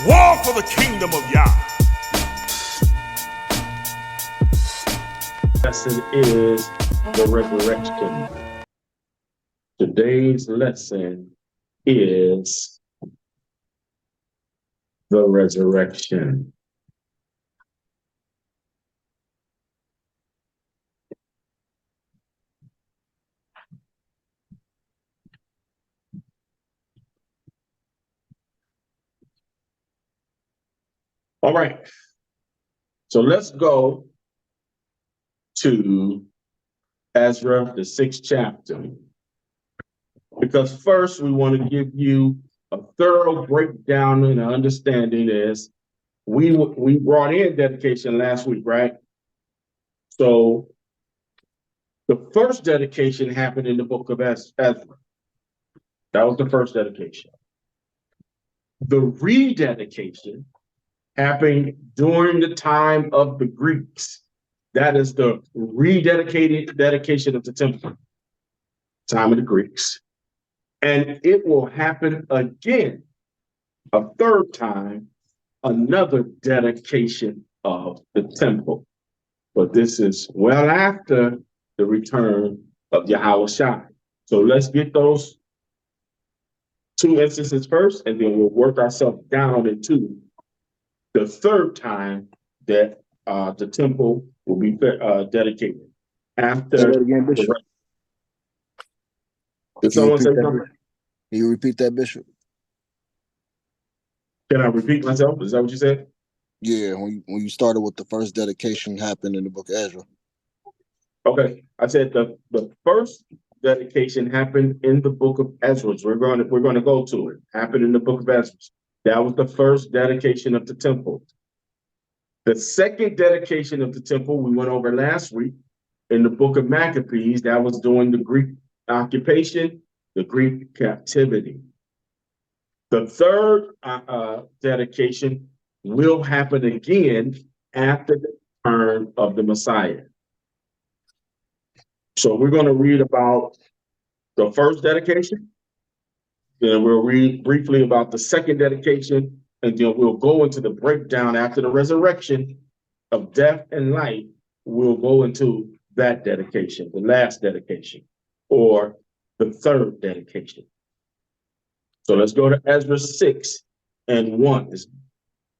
War for the kingdom of Yah. Lesson is the resurrection. Today's lesson is the resurrection. All right. So let's go to Ezra, the 6th chapter. Because first we want to give you a thorough breakdown and understanding as we brought in dedication last week, right? So the first dedication happened in the book of Ezra. That was the first dedication. The rededication happened during the time of the Greeks. That is the dedication of the temple, time of the Greeks. And it will happen again, a third time, another dedication of the temple. But this is well after the return of Yahushua. So let's get those two instances first, and then we'll work ourselves down into the third time that the temple will be dedicated. After say that again, Bishop. Did someone say something? Can you repeat that, Bishop? Can I repeat myself? Is that what you said? Yeah, when you started with the first dedication happened in the book of Ezra. Okay, I said the first dedication happened in the book of Ezra. We're going to go to it. Happened in the book of Ezra. That was the first dedication of the temple. The second dedication of the temple we went over last week in the book of Maccabees. That was during the Greek occupation, the Greek captivity. The third dedication will happen again after the return of the Messiah. So we're going to read about the first dedication, then we'll read briefly about the second dedication, and then we'll go into the breakdown after the resurrection of death and life. We'll go into that dedication, the last dedication, or the third dedication. So let's go to Ezra 6:1.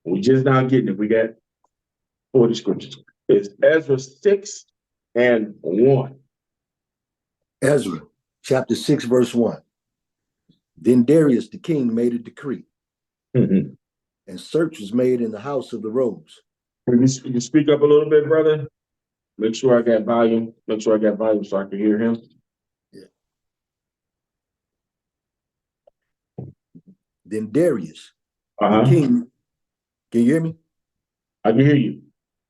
We just not getting it. We got 40 scriptures. It's Ezra 6:1. Ezra, chapter 6, verse 1. Then Darius the king made a decree, Mm-hmm. and search was made in the house of the robes. Can you speak up a little bit, brother? Make sure I got volume. Make sure I got volume so I can hear him. Yeah. Then Darius the king, can you hear me? I can hear you.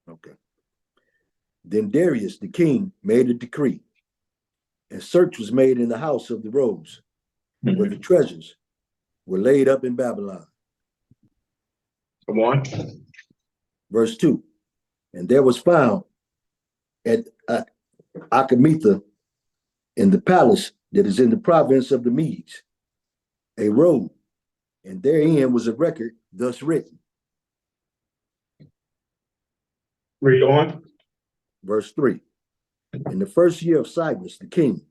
Okay. Then Darius the king made a decree, and search was made in the house of the robes, where the treasures were laid up in Babylon. Come on. Verse 2. And there was found at Achametha in the palace that is in the province of the Medes a robe, and therein was a record thus written. Read on. Verse 3. In the first year of Cyrus the king,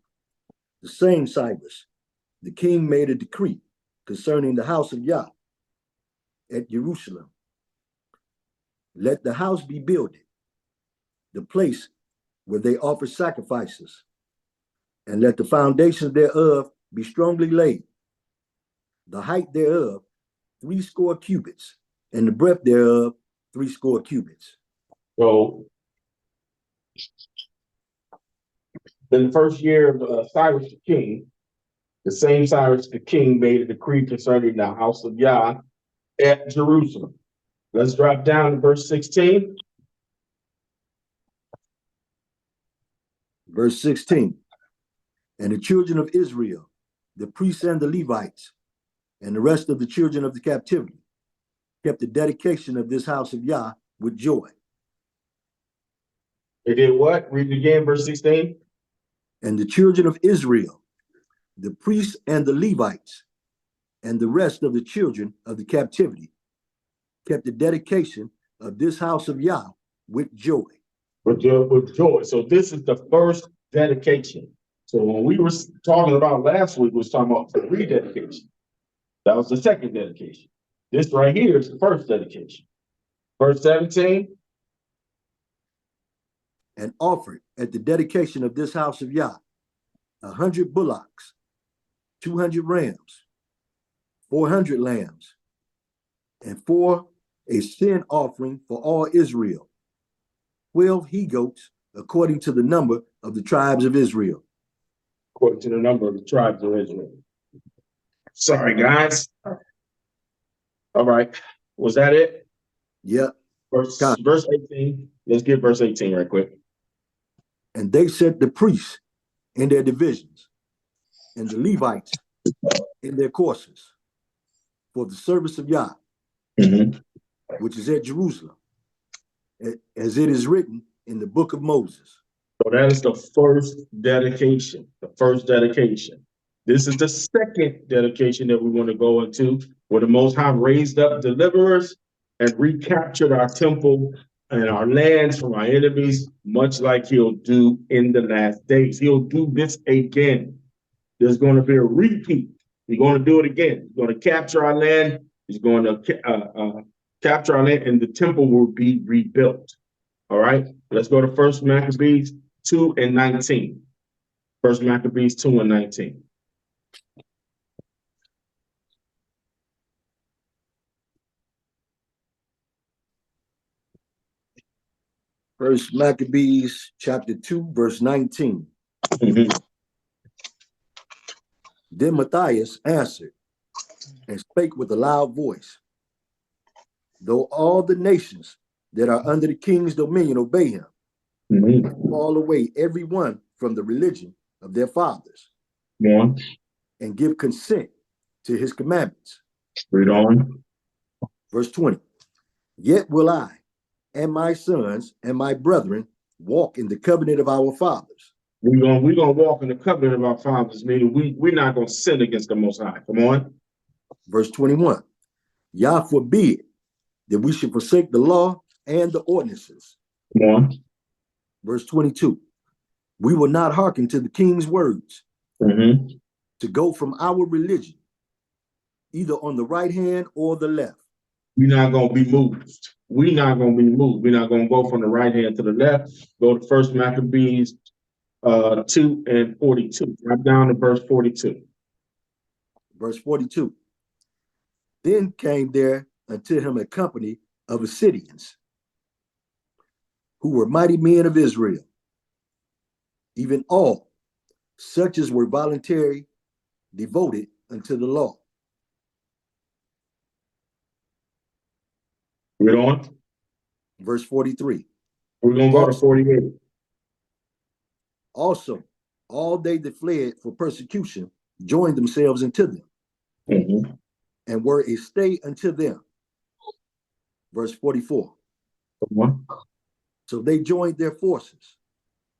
the same Cyrus, the king made a decree concerning the house of Yah at Jerusalem. Let the house be builded, the place where they offer sacrifices, and let the foundations thereof be strongly laid. The height thereof 80 cubits, and the breadth thereof 80 cubits. So, in the first year of Cyrus the king, the same Cyrus the king made a decree concerning the house of Yah at Jerusalem. Let's drop down to verse 16. Verse 16. And the children of Israel, the priests and the Levites, and the rest of the children of the captivity, kept the dedication of this house of Yah with joy. They did what? Read it again, verse 16. And the children of Israel, the priests and the Levites, and the rest of the children of the captivity, kept the dedication of this house of Yah with joy. With joy. So this is the first dedication. So when we were talking about last week, we was talking about the rededication. That was the second dedication. This right here is the first dedication. Verse 17. And offered at the dedication of this house of Yah 100 bullocks, 200 rams, 400 lambs, and for a sin offering for all Israel, 12 he-goats according to the number of the tribes of Israel. According to the number of the tribes of Israel. Sorry, guys. All right. Was that it? Yep. Verse 18. Let's get verse 18 right quick. And they set the priests in their divisions, and the Levites in their courses, for the service of Yah, which is at Jerusalem, as it is written in the book of Moses. So that is the first dedication. The first dedication. This is the second dedication that we want to go into, where the Most High raised up deliverers and recaptured our temple and our lands from our enemies, much like he'll do in the last days. He'll do this again. There's going to be a repeat. He's going to do it again. He's going to capture our land. He's going to capture our land, and the temple will be rebuilt. All right. Let's go to 1 Maccabees 2 and 19. 1 Maccabees 2 and 19. First Maccabees chapter 2, verse 19. Then Matthias answered and spake with a loud voice, though all the nations that are under the king's dominion obey him, fall away every one from the religion of their fathers, and give consent to his commandments. Read on. Verse 20. Yet will I and my sons and my brethren walk in the covenant of our fathers. We're gonna walk in the covenant of our fathers, meaning we're not gonna sin against the Most High. Come on. Verse 21. Yah forbid that we should forsake the law and the ordinances. Come on. Verse 22. We will not hearken to the king's words to go from our religion, either on the right hand or the left. We're not gonna be moved. We're not gonna be moved. We're not gonna go from the right hand to the left. Go to 1 Maccabees 2 and 42. Drop down to verse 42. Verse 42. Then came there unto him a company of Assyrians, who were mighty men of Israel, even all, such as were voluntary, devoted unto the law. Read on. Verse 43. We're gonna go to 48. Also, all they that fled for persecution joined themselves unto them, and were a stay unto them. Verse 44. So they joined their forces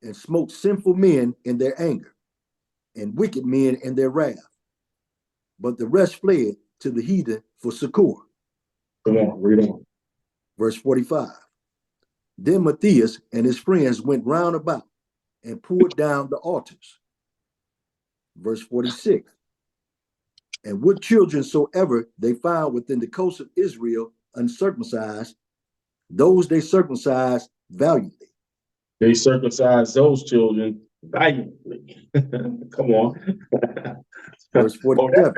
and smote sinful men in their anger and wicked men in their wrath. But the rest fled to the heathen for succor. Come on, read on. Verse 45. Then Matthias and his friends went round about and pulled down the altars. Verse 46. And what children soever they found within the coast of Israel uncircumcised, those they circumcised valiantly. They circumcised those children valiantly. Come on. Verse 47.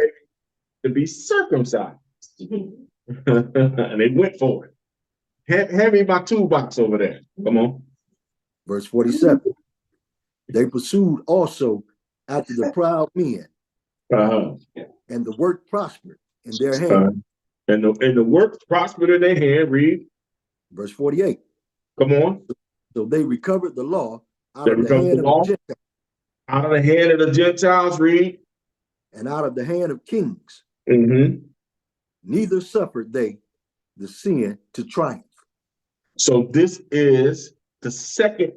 To be circumcised. And they went for it. Hand me my toolbox over there. Come on. Verse 47. They pursued also after the proud men, and the work prospered in their hand. And the work prospered in their hand. Read. Verse 48. Come on. So they recovered the law out of the hand of the Gentiles. Out of the hand of the Gentiles, read. And out of the hand of kings. Neither suffered they the sin to triumph. So this is the second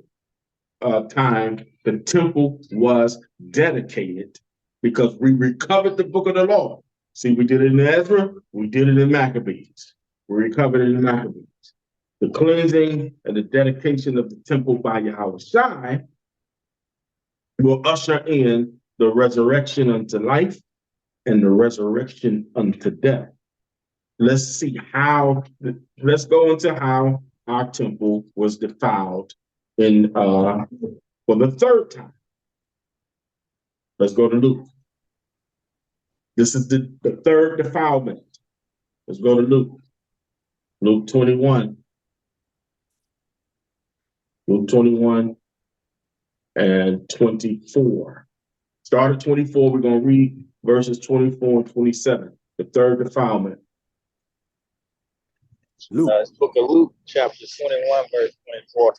time the temple was dedicated, because we recovered the book of the law. See, we did it in Ezra, we did it in Maccabees. We recovered in the Maccabees. The cleansing and the dedication of the temple by Yahweh Shai will usher in the resurrection unto life and the resurrection unto death. Let's see how, let's go into how our temple was defiled in for the third time. Let's go to Luke. This is the third defilement. Let's go to Luke. Luke 21. Luke 21 and 24. Start at 24. We're going to read verses 24 and 27. The third defilement. Luke, It's book of Luke, chapter 21, verse 24.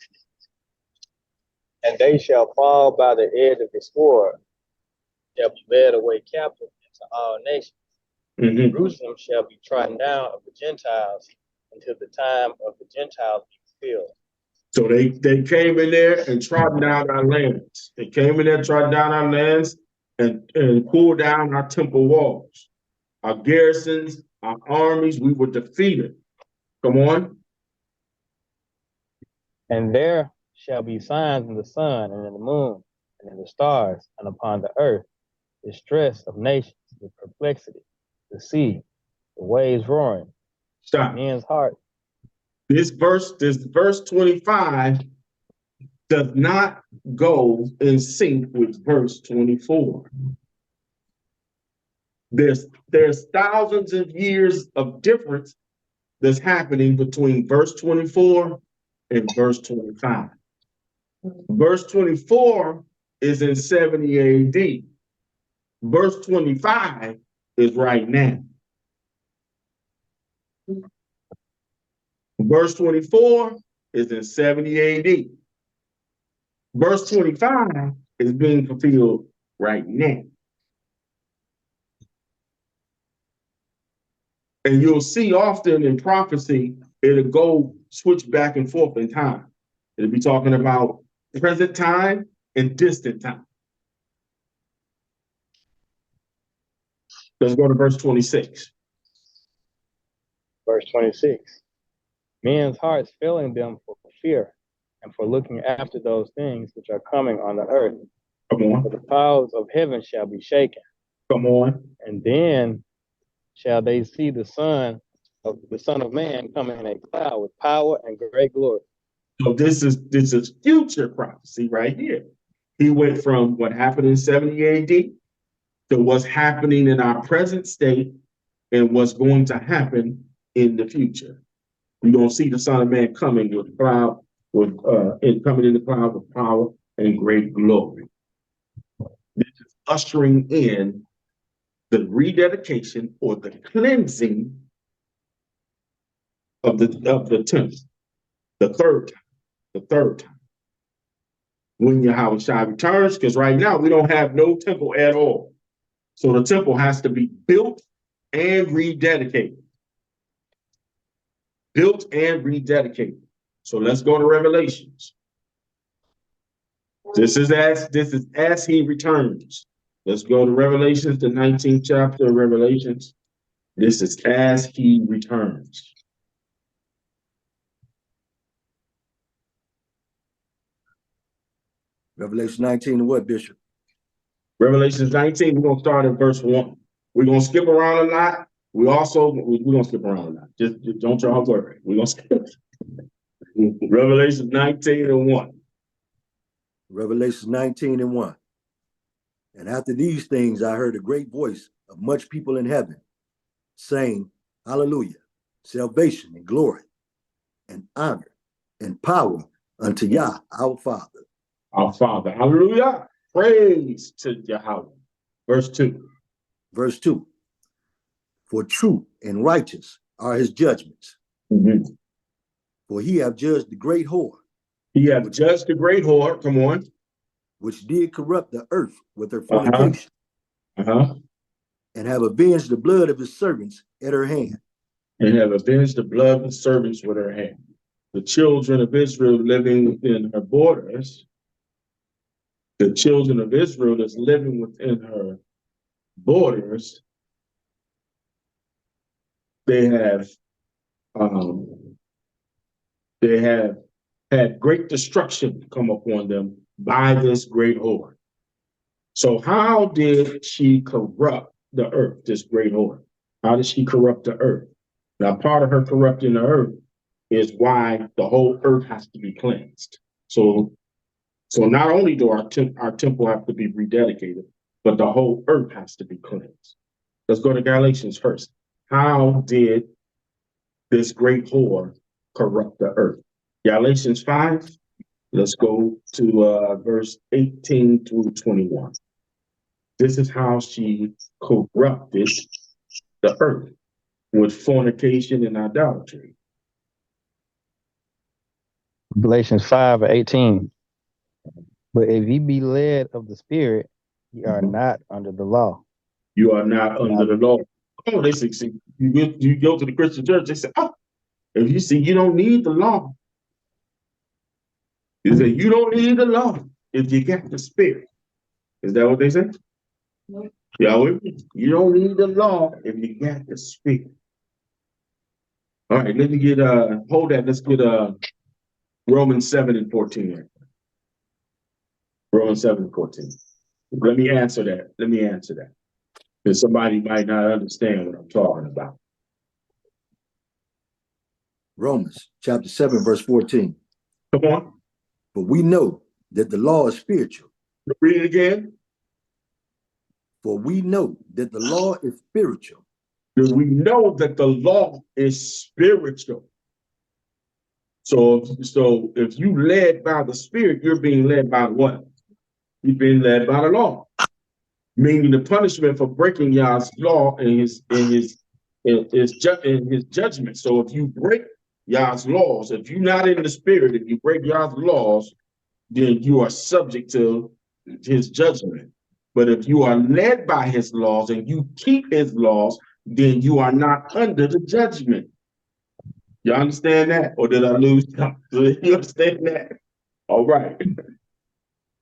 And they shall fall by the edge of the sword, shall be led away captive into all nations. Mm-hmm. Jerusalem shall be trodden down of the Gentiles until the time of the Gentiles be fulfilled. So they came in there and trodden down our lands. They came in there, trodden down our lands, and pulled down our temple walls. Our garrisons, our armies, we were defeated. Come on. And there shall be signs in the sun and in the moon and in the stars and upon the earth, distress of nations, the perplexity, the sea, the waves roaring, Stop. men's heart. This verse 25 does not go in sync with verse 24. There's thousands of years of difference that's happening between verse 24 and verse 25. Verse 24 is in 70 AD. Verse 25 is right now. Verse 24 is in 70 AD. Verse 25 is being fulfilled right now. And you'll see often in prophecy, it'll go switch back and forth in time. It'll be talking about present time and distant time. Let's go to verse 26. Verse 26. Men's hearts failing them for fear and for looking after those things which are coming on the earth. Come on. For the powers of heaven shall be shaken. Come on. And then shall they see the Son of Man coming in a cloud with power and great glory. So this is future prophecy right here. He went from what happened in 70 AD to what's happening in our present state and what's going to happen in the future. You're going to see the Son of Man coming with cloud, coming in the cloud with power and great glory. This is ushering in the rededication or the cleansing of the temple, the third time. When Yahweh Shai returns, because right now we don't have no temple at all. So the temple has to be built and rededicated. Built and rededicated. So let's go to Revelations. This is as he returns. Let's go to Revelations, the 19th chapter of Revelations. This is as he returns. Revelation 19 and what, Bishop? Revelations 19, we're going to start at verse 1. We're going to skip around a lot. We're going to skip around a lot. Just don't y'all worry. We're going to skip. Revelation 19 and 1. Revelation 19 and 1. And after these things, I heard a great voice of much people in heaven saying, Hallelujah, salvation and glory and honor and power unto Yah, our Father. Our Father. Hallelujah. Praise to Yahweh. Verse 2. Verse 2. For true and righteous are his judgments. Mm-hmm. For he have judged the great whore. He hath judged the great whore. Come on. Which did corrupt the earth with her fornication. And have avenged the blood of his servants at her hand. And have avenged the blood of the servants with her hand. The children of Israel living within her borders. The children of Israel that's living within her borders, they have they have had great destruction come upon them by this great whore. So how did she corrupt the earth, this great whore? How did she corrupt the earth? Now, part of her corrupting the earth is why the whole earth has to be cleansed. So not only do our temple have to be rededicated, but the whole earth has to be cleansed. Let's go to Galatians first. How did this great whore corrupt the earth? Galatians 5, let's go to verse 18 through 21. This is how she corrupted the earth with fornication and idolatry. Galatians 5:18. But if ye be led of the Spirit, ye are not under the law. You are not under the law. Oh, they say, you go to the Christian church, they say, oh, if you see, you don't need the law. They say, you don't need the law if you got the Spirit. Is that what they say? Yeah, you don't need the law if you got the Spirit. All right, let me get, hold that. Let's get Romans 7:14. Romans 7:14. Let me answer that. Because somebody might not understand what I'm talking about. Romans chapter 7, verse 14. Come on, But we know that the law is spiritual. read it again. For we know that the law is spiritual. We know that the law is spiritual. So if you led by the Spirit, you're being led by what? You're being led by the law. Meaning the punishment for breaking Yah's law and his judgment. So if you break Yah's laws, if you're not in the Spirit, if you break Yah's laws, then you are subject to his judgment. But if you are led by his laws and you keep his laws, then you are not under the judgment. You understand that? Or did I lose? You understand that? All right.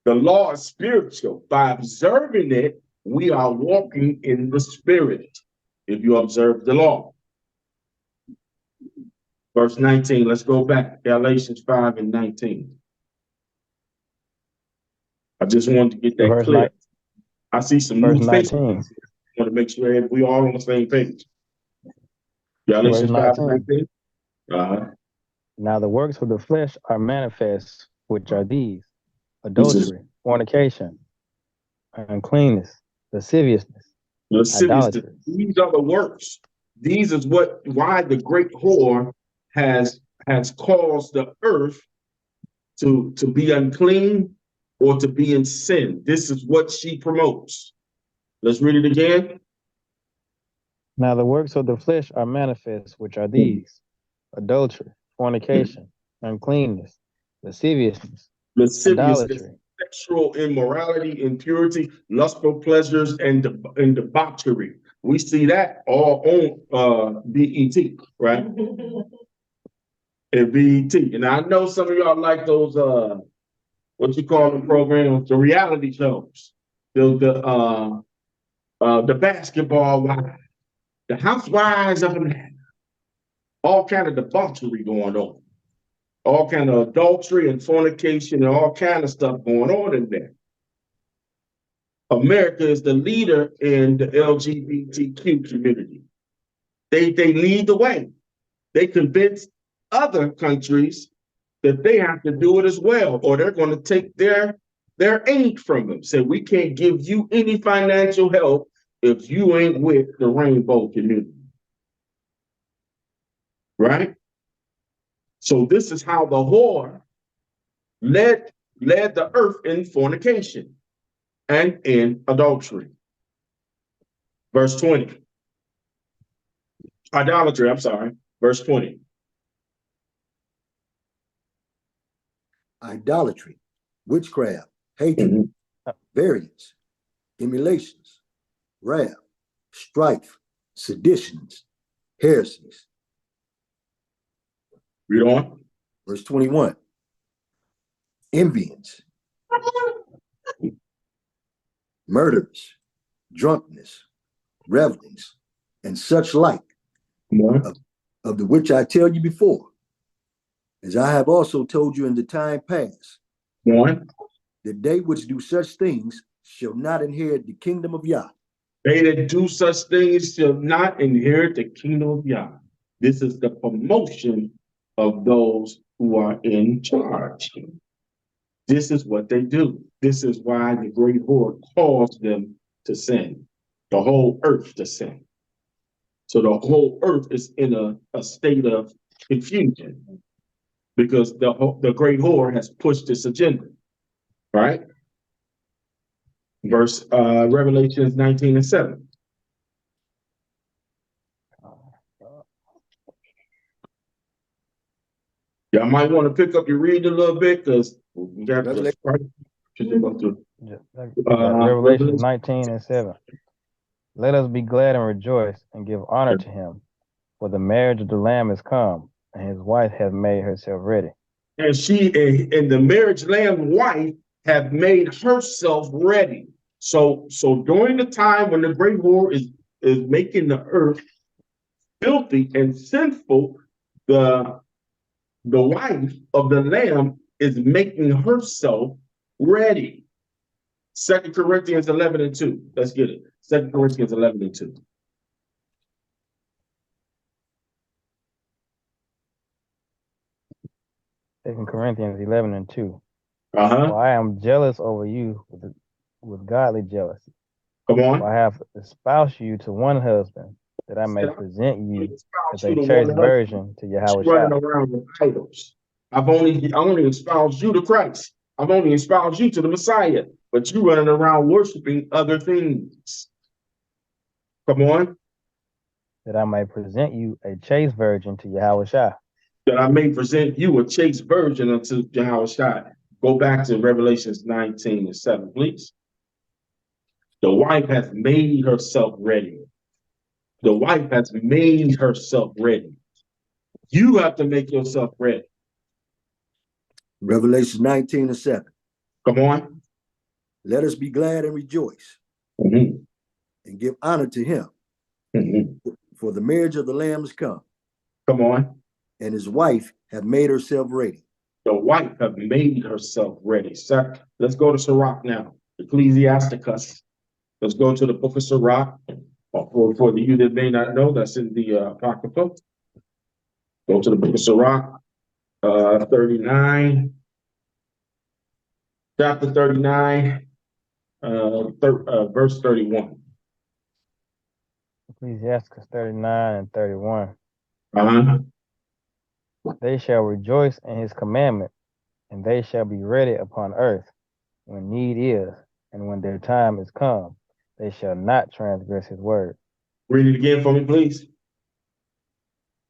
The law is spiritual. By observing it, we are walking in the Spirit. If you observe the law. Verse 19, let's go back. Galatians 5:19. I just wanted to get that Verse clear. 9, I see some verse new faces. 19. I want to make sure we all on the same page. Galatians Verse 19. 5:19. Now the works of the flesh are manifest, which are these: adultery, fornication, uncleanness, lasciviousness, Lasciviousness. idolatry. These are the works. These is why the great whore has caused the earth to be unclean or to be in sin. This is what she promotes. Let's read it again. Now the works of the flesh are manifest, which are these: adultery, fornication, uncleanness, lasciviousness, Lasciviousness, idolatry. sexual immorality, impurity, lustful pleasures, and debauchery. We see that all on BET, right? And BET. And I know some of y'all like those what you call them programs, the reality shows, the basketball wives, the housewives of Atlanta, all kind of debauchery going on. All kind of adultery and fornication and all kind of stuff going on in there. America is the leader in the LGBTQ community. They lead the way. They convince other countries that they have to do it as well, or they're going to take their aid from them. Say, we can't give you any financial help if you ain't with the rainbow community. Right? So this is how the whore led the earth in fornication and in adultery. Verse 20. Idolatry, I'm sorry. Verse 20. Idolatry, witchcraft, hatred, variance, emulations, wrath, strife, seditions, heresies. Read on. Verse 21. Envyings, murders, drunkenness, revelings, and such like, Come on. of the which I tell you before, as I have also told you in the time past, One, that they which do such things shall not inherit the kingdom of Yah. they that do such things shall not inherit the kingdom of Yah. This is the promotion of those who are in charge. This is what they do. This is why the great whore caused them to sin, the whole earth to sin. So the whole earth is in a state of confusion because the great whore has pushed this agenda, right? Verse Revelations 19:7. Y'all might want to pick up your reading a little bit because we got the Revelation. Revelation 19:7. Let us be glad and rejoice and give honor to him, for the marriage of the Lamb is come, and his wife hath made herself ready. And the marriage lamb wife have made herself ready. So during the time when the great whore is making the earth filthy and sinful, the wife of the lamb is making herself ready. 2 Corinthians 11:2. Let's get it. 2 Corinthians 11:2. Second Corinthians 11:2. Uh-huh. For I am jealous over you with godly jealousy. Come on. For I have espoused you to one husband, that I may present you as a To one chaste husband. virgin to Yahweh She's running Shai. around with idols. I only espoused you to Christ. I've only espoused you to the Messiah, but you running around worshiping other things. Come on. That I may present you a chaste virgin to Yahweh Shai. That I may present you a chaste virgin unto Yahweh Shai. Go back to Revelations 19:7, please. The wife has made herself ready. The wife has made herself ready. You have to make yourself ready. Revelation 19:7. Come on. Let us be glad and rejoice Mm-hmm. and give honor to him, Mm-hmm. for the marriage of the Lamb is come, Come on. and his wife have made herself ready. The wife have made herself ready. So let's go to Sirach now. Ecclesiasticus. Let's go to the book of Sirach. For the you that may not know, that's in the Apocrypha. Go to the book of Sirach, 39. Chapter 39, verse 31. Ecclesiasticus 39:31. Uh-huh. They shall rejoice in his commandment, and they shall be ready upon earth when need is, and when their time is come, they shall not transgress his word. Read it again for me, please.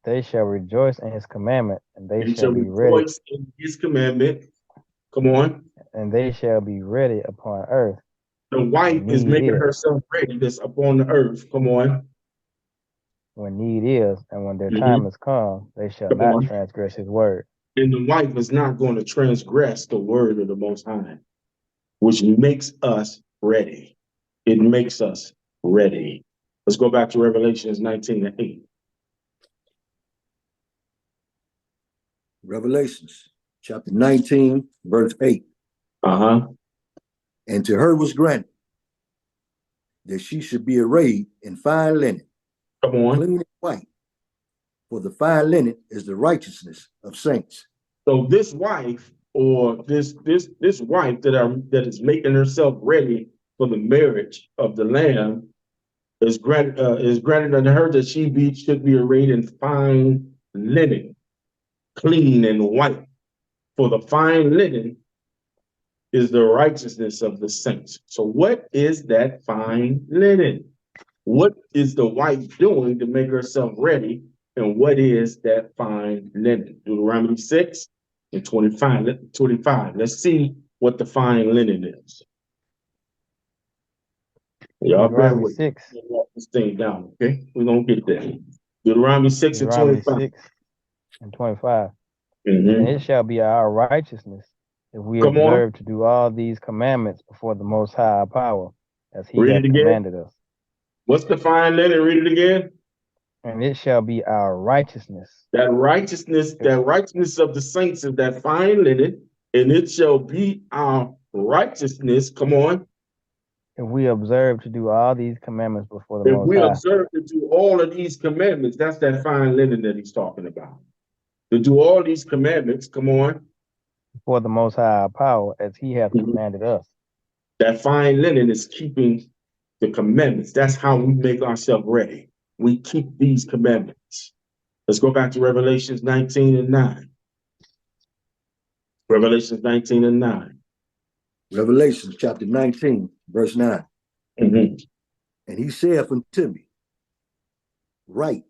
They shall rejoice in his commandment, and they You shall shall be ready, rejoice in his commandment. Come on. and they shall be ready upon earth. The wife is Need making is. herself ready this upon the earth. Come on. When need is, and when their Mhm. time is come, they shall Come not on. transgress his word. And the wife is not going to transgress the word of the Most High, which makes us ready. It makes us ready. Let's go back to Revelations 19:8. Revelations chapter 19, verse 8. Uh-huh. And to her was granted that she should be arrayed in fine linen, Come on. clean and white, for the fine linen is the righteousness of saints. So this wife, or this wife that is making herself ready for the marriage of the Lamb, is granted unto her that should be arrayed in fine linen, clean and white. For the fine linen is the righteousness of the saints. So what is that fine linen? What is the wife doing to make herself ready? And what is that fine linen? Deuteronomy 6:25. Let's see what the fine linen is. Y'all bear Deuteronomy with me. 6. We'll walk this thing down, okay? We're gonna get there. Deuteronomy 6:25. 6:25. Mhm. And it shall be our righteousness if we Come on. observe to do all these commandments before the Most High our power, as he Read hath it again. commanded us. What's the fine linen? Read it again. And it shall be our righteousness That righteousness of the saints is that fine linen, and it shall be our righteousness. Come on. if we observe to do all these commandments before the If Most we High. observe to do all of these commandments, that's that fine linen that he's talking about. To do all these commandments, come on. Before the Most High our power, as He hath Mhm. commanded us. That fine linen is keeping the commandments. That's how we make ourselves ready. We keep these commandments. Let's go back to Revelations 19 and 9. Revelations 19 and 9. Revelation chapter 19, verse 9. Mhm. And he saith unto me, Write,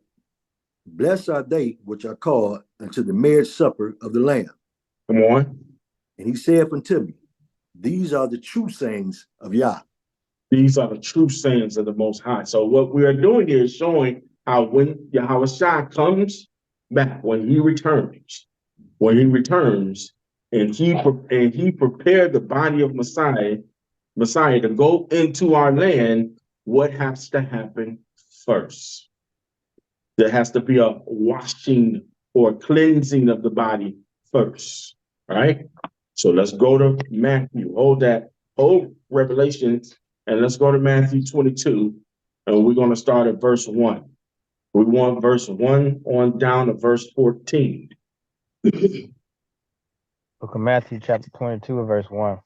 blessed are they which are called unto the marriage supper of the Lamb. Come on. And he saith unto me, These are the true sayings of Yah. These are the true sayings of the Most High. So what we are doing here is showing how when Yahweh Shai comes back, when he returns, and he prepared the body of Messiah to go into our land, what has to happen first? There has to be a washing or cleansing of the body first, right? So let's go to Matthew. Hold Revelations, and let's go to Matthew 22, and we're going to start at verse 1. We want verse 1 on down to verse 14. Book of Matthew chapter 22 and verse 1.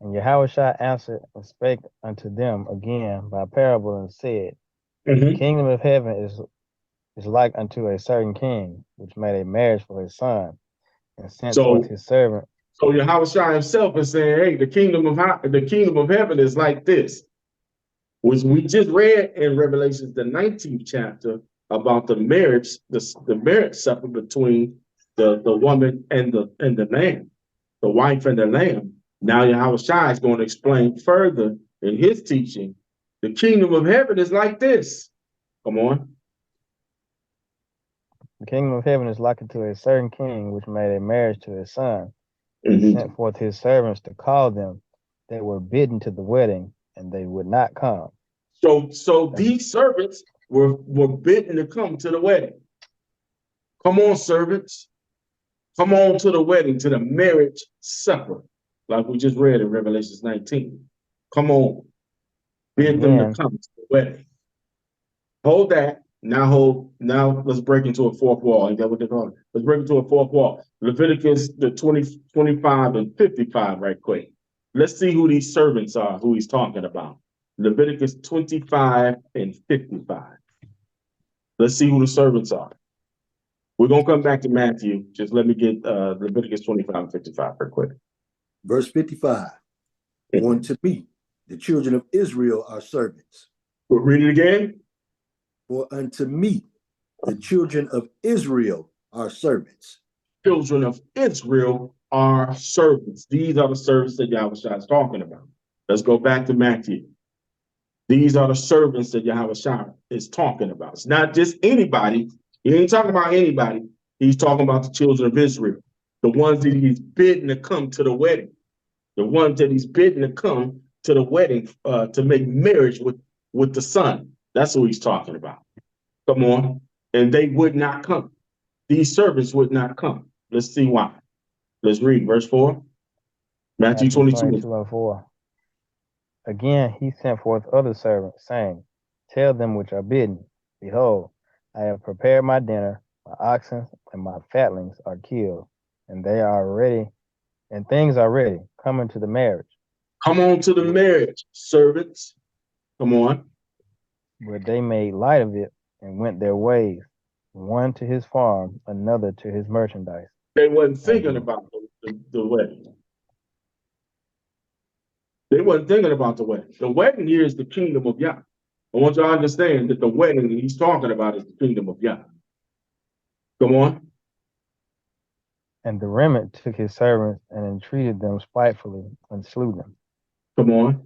And Yahushua answered and spake unto them again by parable and said, The kingdom of heaven is like unto a certain king, which made a marriage for his son, and sent forth his servant. So Yahushua himself is saying, hey, the kingdom of heaven is like this. Which we just read in Revelations, the 19th chapter, about the marriage supper between the woman and the lamb, the wife and the lamb. Now Yahushua is going to explain further in his teaching. The kingdom of heaven is like this. Come on. The kingdom of heaven is like unto a certain king, which made a marriage to his son, and sent forth his servants to call them that were bidden to the wedding, and they would not come. So these servants were bidden to come to the wedding. Come on, servants. Come on to the wedding, to the marriage supper, like we just read in Revelation 19. Come on. Bid them to come to the wedding. Hold that. Now let's break into a fourth wall. Ain't that what they call it? Let's break into a fourth wall. Leviticus the 20, 25, and 55 right quick. Let's see who these servants are, who he's talking about. Leviticus 25 and 55. Let's see who the servants are. We're going to come back to Matthew. Just let me get Leviticus 25 and 55 real quick. Verse 55. Unto me, the children of Israel are servants. We'll read it again. For unto me, the children of Israel are servants. Children of Israel are servants. These are the servants that Yahushua is talking about. Let's go back to Matthew. These are the servants that Yahushua is talking about. It's not just anybody. He ain't talking about anybody. He's talking about the children of Israel, the ones that he's bidden to come to the wedding, the ones that he's bidden to come to the wedding to make marriage with the son. That's who he's talking about. Come on. And they would not come. These servants would not come. Let's see why. Let's read verse 4. Matthew 22 and 4. Again, he sent forth other servants, saying, Tell them which are bidden, Behold, I have prepared my dinner, my oxen and my fatlings are killed, and they are ready, and things are ready. Come into the marriage. Come on to the marriage, servants. Come on. But they made light of it and went their ways, one to his farm, another to his merchandise. They wasn't thinking about the wedding. They wasn't thinking about the wedding. The wedding here is the kingdom of Yah. I want you to understand that the wedding that he's talking about is the kingdom of Yah. Come on. And the remnant took his servants and entreated them spitefully and slew them. Come on.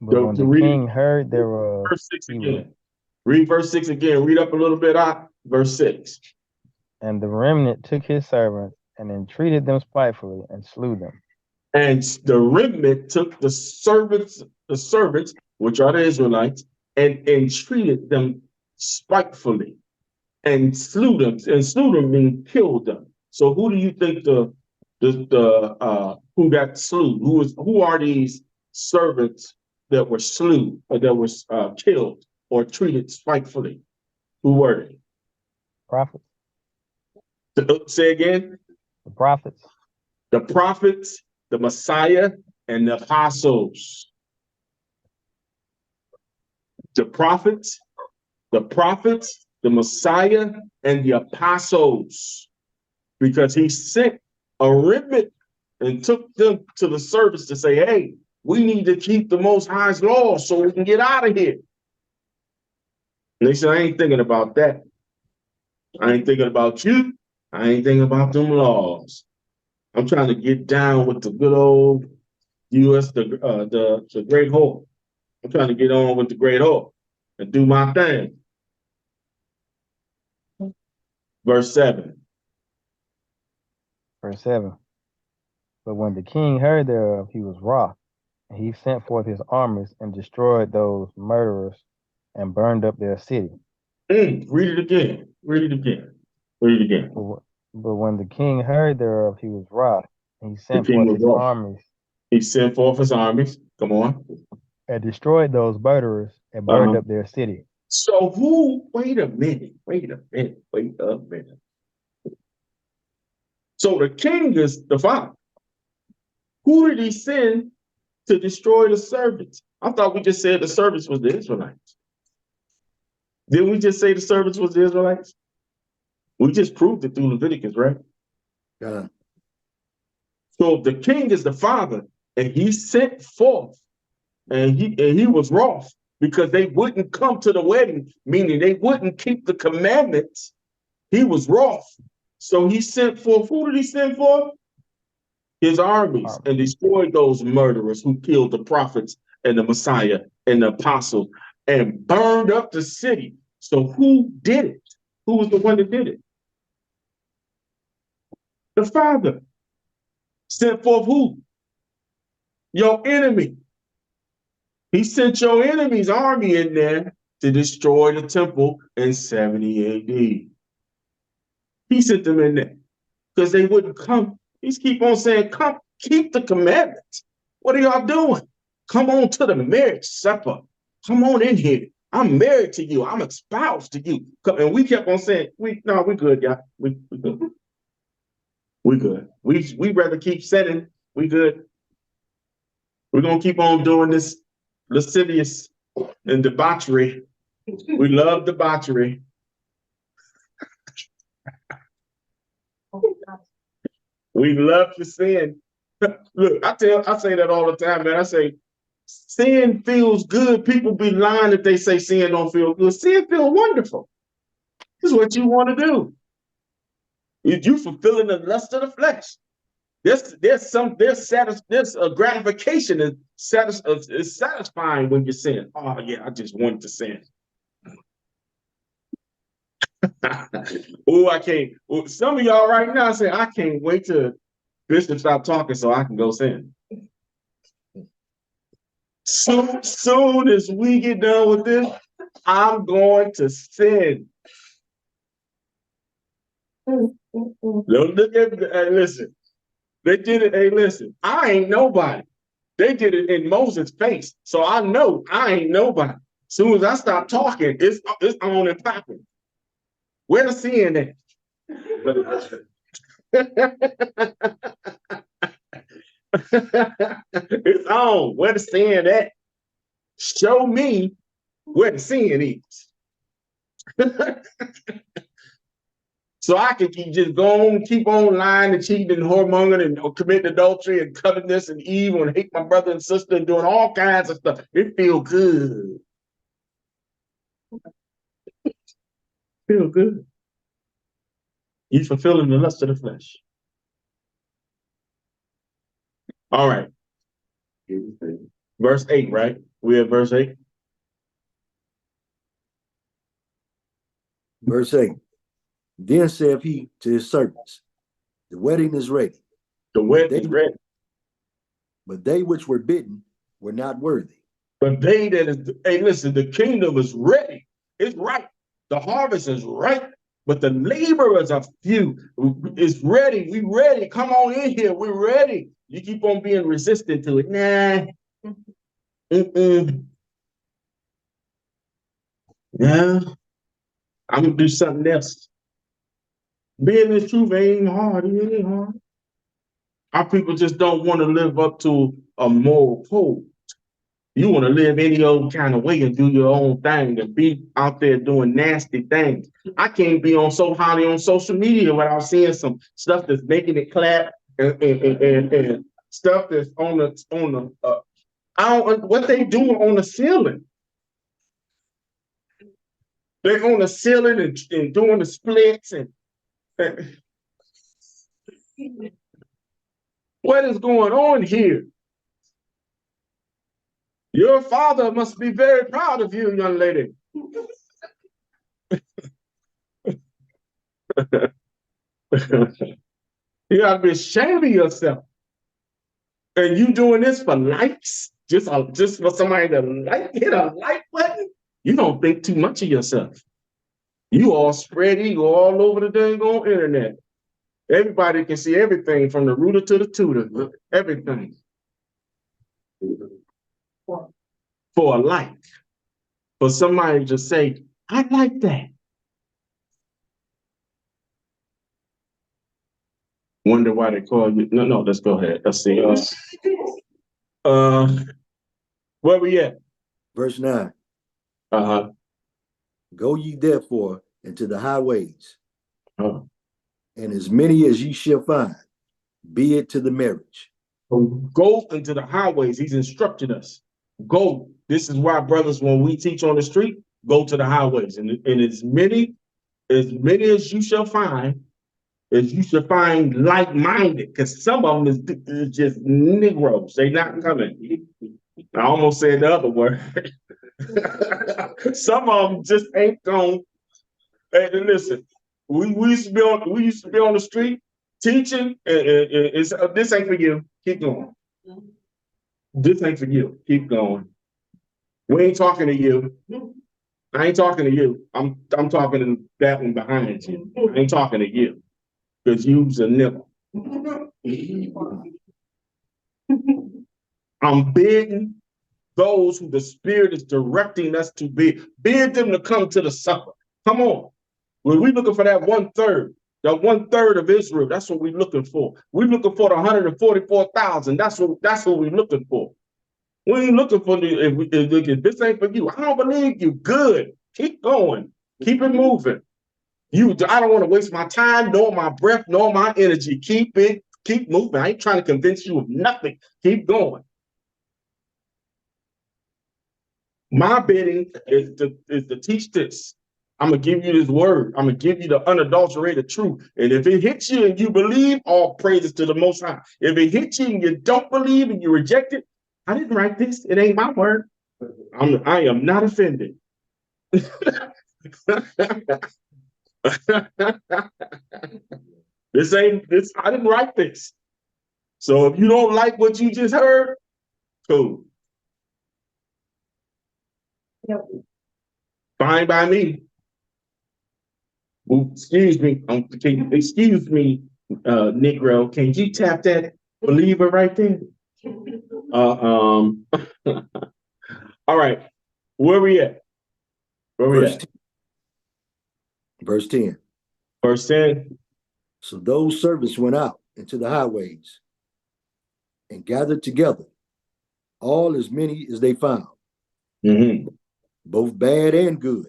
But when the king heard thereof, verse 6 again. Read verse 6 again. Read up a little bit out. Verse 6. And the remnant took his servants and entreated them spitefully and slew them. And the remnant took the servants, which are the Israelites, and entreated them spitefully. and slew them. And slew them means killed them. So who do you think who got slew? Who are these servants that were slew or that was killed or treated spitefully? Who were Prophets. they? Say again. The prophets. The prophets, the Messiah, and the apostles. The prophets, the Messiah, and the apostles. Because he sent a remnant and took them to the service to say, hey, we need to keep the Most High's laws so we can get out of here. And they said, I ain't thinking about that. I ain't thinking about you. I ain't thinking about them laws. I'm trying to get down with the good old U.S., the Great Hawk. I'm trying to get on with the Great Hawk and do my thing. Verse 7. Verse 7. But when the king heard thereof, he was wroth, and he sent forth his armies and destroyed those murderers and burned up their city. Read it again. Read it again. Read it again. But when the king heard thereof, he was wroth, and he sent forth his armies. He sent forth his armies. Come on. And destroyed those murderers and burned up their city. So wait a minute. So the king is the father. Who did he send to destroy the servants? I thought we just said the servants was the Israelites. Didn't we just say the servants was the Israelites? We just proved it through Leviticus, right? Yeah. So the king is the father, and he sent forth, and he was wroth because they wouldn't come to the wedding, meaning they wouldn't keep the commandments. He was wroth. So he sent forth, who did he send forth? His armies, and destroyed those murderers who killed the prophets and the Messiah and the apostles and burned up the city. So who did it? Who was the one that did it? The Father. Sent forth who? Your enemy. He sent your enemy's army in there to destroy the temple in 70 AD. He sent them in there because they wouldn't come. He's keep on saying, come, keep the commandments. What are y'all doing? Come on to the marriage supper. Come on in here. I'm married to you. I'm espoused to you. And we kept on saying, we're good, y'all. We good. We good. We rather keep sinning. We good. We're going to keep on doing this lascivious and debauchery. We love debauchery. We love to sin. Look, I say that all the time, man. I say, sin feels good. People be lying if they say sin don't feel good. Sin feels wonderful. This is what you want to do. You fulfilling the lust of the flesh. There's a gratification is satisfying when you sin. Oh yeah, I just wanted to sin. Oh, I can't. Well, some of y'all right now say, I can't wait till Bishop stop talking so I can go sin. So soon as we get done with this, I'm going to sin. Look at listen. They did it. Hey, listen, I ain't nobody. They did it in Moses' face. So I know I ain't nobody. As soon as I stop talking, it's on and popping. Where the sin at? It's on. Where the sin at? Show me where the sin is. So I can keep on lying and cheating and whoremongering and committing adultery and covetousness and evil and hate my brother and sister and doing all kinds of stuff. It feels good. Feel good. He's fulfilling the lust of the flesh. All right. Verse 8, right? We have verse 8. Verse 8. Then saith he to his servants, the wedding is ready. The wedding is ready. But they which were bidden were not worthy. But they that is, hey, listen, the kingdom is ready. It's right. The harvest is right. but the laborers are few. It's ready. We ready. Come on in here. We're ready. You keep on being resistant to it. Nah. Yeah. I'm gonna do something else. Being the truth ain't hard. It ain't hard. Our people just don't want to live up to a moral code. You want to live any old kind of way and do your own thing and be out there doing nasty things. I can't be on so highly on social media without seeing some stuff that's making it clap and stuff that's on the I don't what they doing on the ceiling. They're on the ceiling and doing the splits and what is going on here? Your father must be very proud of you, young lady. You gotta be ashamed of yourself. And you doing this for likes? Just for somebody to hit a like button? You don't think too much of yourself. You all spread ego all over the dang on internet. Everybody can see everything from the rooter to the tutor, everything. For a like. For somebody to say, I like that. Wonder why they call you. No, let's go ahead. Let's see. Where we at? Verse 9. Uh-huh. Go ye therefore into the highways, and as many as ye shall find, be it to the marriage. Go into the highways. He's instructed us. Go. This is why, brothers, when we teach on the street, go to the highways. And as many as you shall find, as you should find like-minded, because some of them is just Negroes. They not coming. I almost said the other word. Some of them just ain't going. Hey, listen, we used to be on the street teaching. This ain't for you. Keep going. This ain't for you. Keep going. We ain't talking to you. I ain't talking to you. I'm talking to that one behind you. I ain't talking to you. Because you's a nigga. I'm bidding those who the Spirit is directing us to bid them to come to the supper. Come on. When we looking for that 1/3, that 1/3 of Israel, that's what we're looking for. We're looking for the 144,000. That's what we're looking for. We ain't looking for if this ain't for you. I don't believe you. Good. Keep going. Keep it moving. I don't want to waste my time, nor my breath, nor my energy. Keep moving. I ain't trying to convince you of nothing. Keep going. My bidding is to teach this. I'm gonna give you this word. I'm gonna give you the unadulterated truth. And if it hits you and you believe, all praises to the Most High. If it hits you and you don't believe and you reject it, I didn't write this. It ain't my word. I am not offended. This. I didn't write this. So if you don't like what you just heard, cool. Yep. Fine by me. Well, excuse me, Negro. Can you tap that believer right there? All right. Where we at? Verse 10. Verse 10. So those servants went out into the highways and gathered together all as many as they found, both bad and good.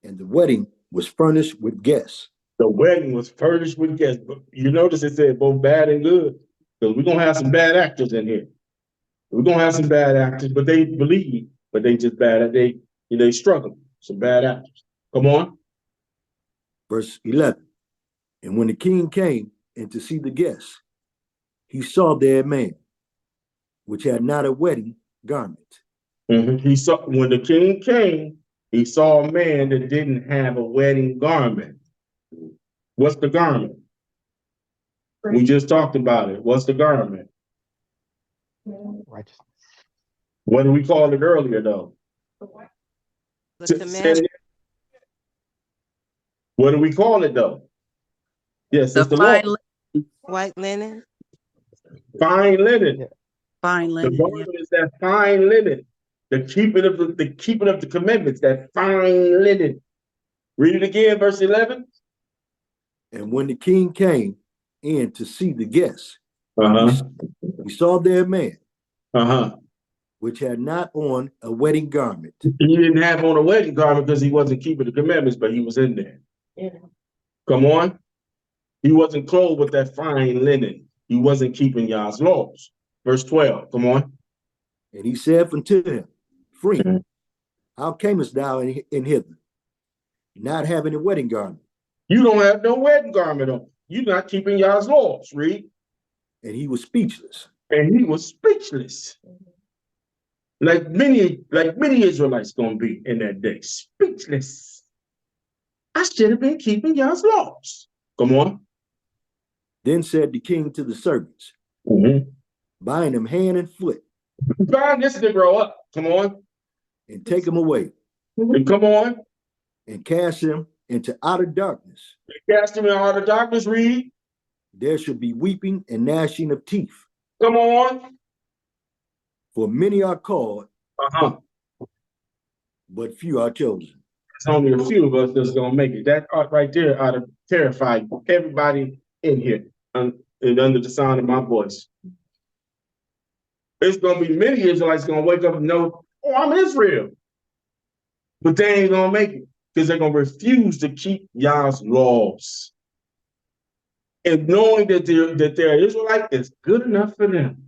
And the wedding was furnished with guests. The wedding was furnished with guests. But you notice it said both bad and good, because we're gonna have some bad actors in here. We're gonna have some bad actors, but they believe, but they just bad. They struggle. Some bad actors. Come on. Verse 11. And when the king came in to see the guests, he saw there a man which had not a wedding garment. He saw when the king came, he saw a man that didn't have a wedding garment. What's the garment? We just talked about it. What's the garment? Righteousness. What did we call it earlier, though? The commandment. What do we call it though? Yes, The it's the fine law. white linen, Fine linen. Yeah. fine The linen. Yeah. garment is that fine linen. The keeping of the commandments, that fine linen. Read it again, verse 11. And when the king came in to see the guests, Uh-huh. he saw there a man Uh-huh. which had not on a wedding garment. He didn't have on a wedding garment because he wasn't keeping the commandments, but he was in there. Yeah. Come on. He wasn't clothed with that fine linen. He wasn't keeping Yah's laws. Verse 12. Come on. And he said unto him, Friend, Mhm. how camest thou in hither, not having a wedding garment? You don't have no wedding garment on. You're not keeping Yah's laws. Read. And he was speechless. And he was speechless. Like many Israelites gonna be in that day. Speechless. I should have been keeping Yah's laws. Come on. Then said the king to the servants, Mm-hmm. Bind him hand and foot, Bind this Negro up. Come on. and take him away, And come on. and cast him into outer darkness. Cast him in outer darkness. Read. There shall be weeping and gnashing of teeth, Come on. for many are called, Uh-huh. but few are chosen. It's only a few of us that's gonna make it. That part right there ought to terrify everybody in here and under the sound of my voice. It's gonna be many Israelites gonna wake up and know, oh, I'm Israel. But they ain't gonna make it because they're gonna refuse to keep Yah's laws. And knowing that they're Israelite is good enough for them.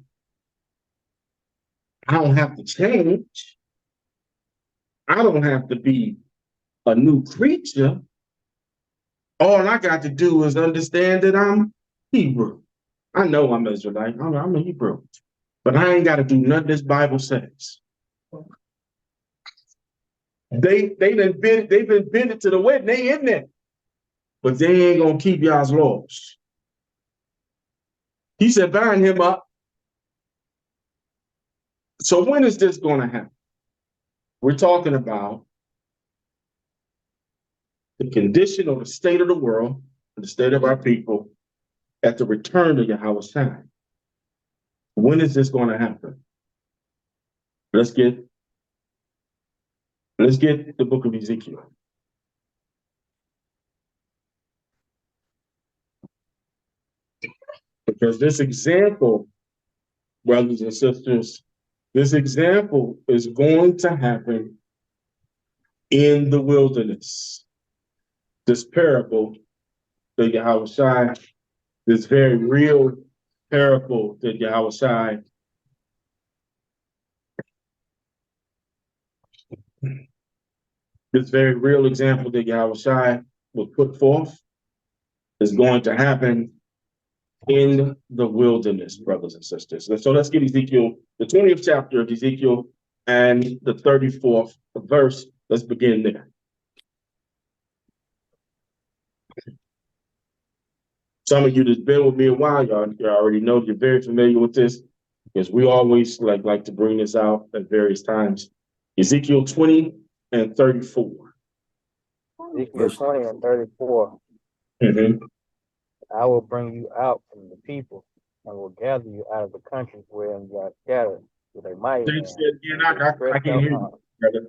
I don't have to change. I don't have to be a new creature. All I got to do is understand that I'm Hebrew. I know I'm Israelite. I'm a Hebrew. But I ain't got to do nothing this Bible says. They've been bended to the wedding. They in there. But they ain't gonna keep Yah's laws. He said, bind him up. So when is this gonna happen? We're talking about the condition or the state of the world, the state of our people at the return of Yahawashi. When is this going to happen? Let's get the book of Ezekiel. Because this example, brothers and sisters, this example is going to happen in the wilderness. This parable that Yahawashi, this very real parable that Yahawashi this very real example that Yahawashi will put forth is going to happen in the wilderness, brothers and sisters. And so let's get Ezekiel, the 20th chapter of Ezekiel and the 34th verse. Let's begin there. Some of you that's been with me a while, y'all already know, you're very familiar with this because we always like to bring this out at various times. Ezekiel 20 and 34. Ezekiel 20 and 34. Mm-hmm. I will bring you out from the people and will gather you out of the countries wherein you are scattered with a mighty hand. I can't hear you, brother.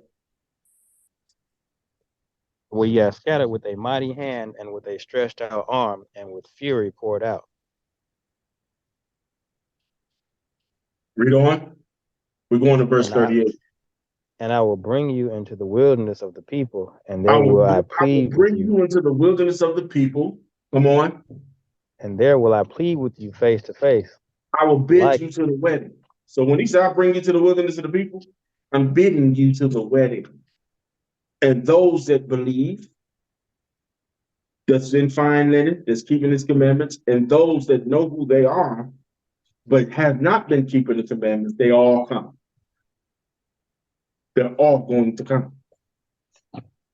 Where you are scattered with a mighty hand and with a stretched out arm and with fury poured out. Read on. We're going to verse 38. And I will bring you into the wilderness of the people, and there will I plead with you into the wilderness of the people. Come on. And there will I plead with you face to face. I will bid you to the wedding. So when he said, I'll bring you to the wilderness of the people, I'm bidding you to the wedding. And those that believe, that's in fine linen, that's keeping his commandments, and those that know who they are, but have not been keeping the commandments, they all come. They're all going to come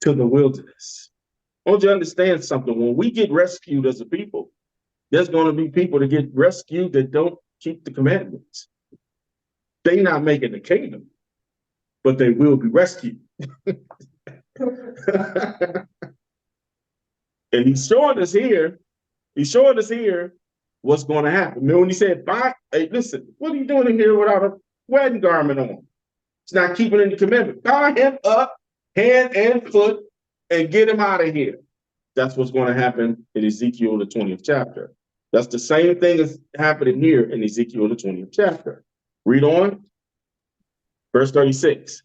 to the wilderness. I want you to understand something. When we get rescued as a people, there's going to be people that get rescued that don't keep the commandments. They're not making the kingdom, but they will be rescued. And he's showing us here what's going to happen. Remember when he said, hey, listen, what are you doing in here without a wedding garment on? It's not keeping any commandment. Tie him up, hand and foot, and get him out of here. That's what's going to happen in Ezekiel, the 20th chapter. That's the same thing that's happening here in Ezekiel, the 20th chapter. Read on. Verse 36.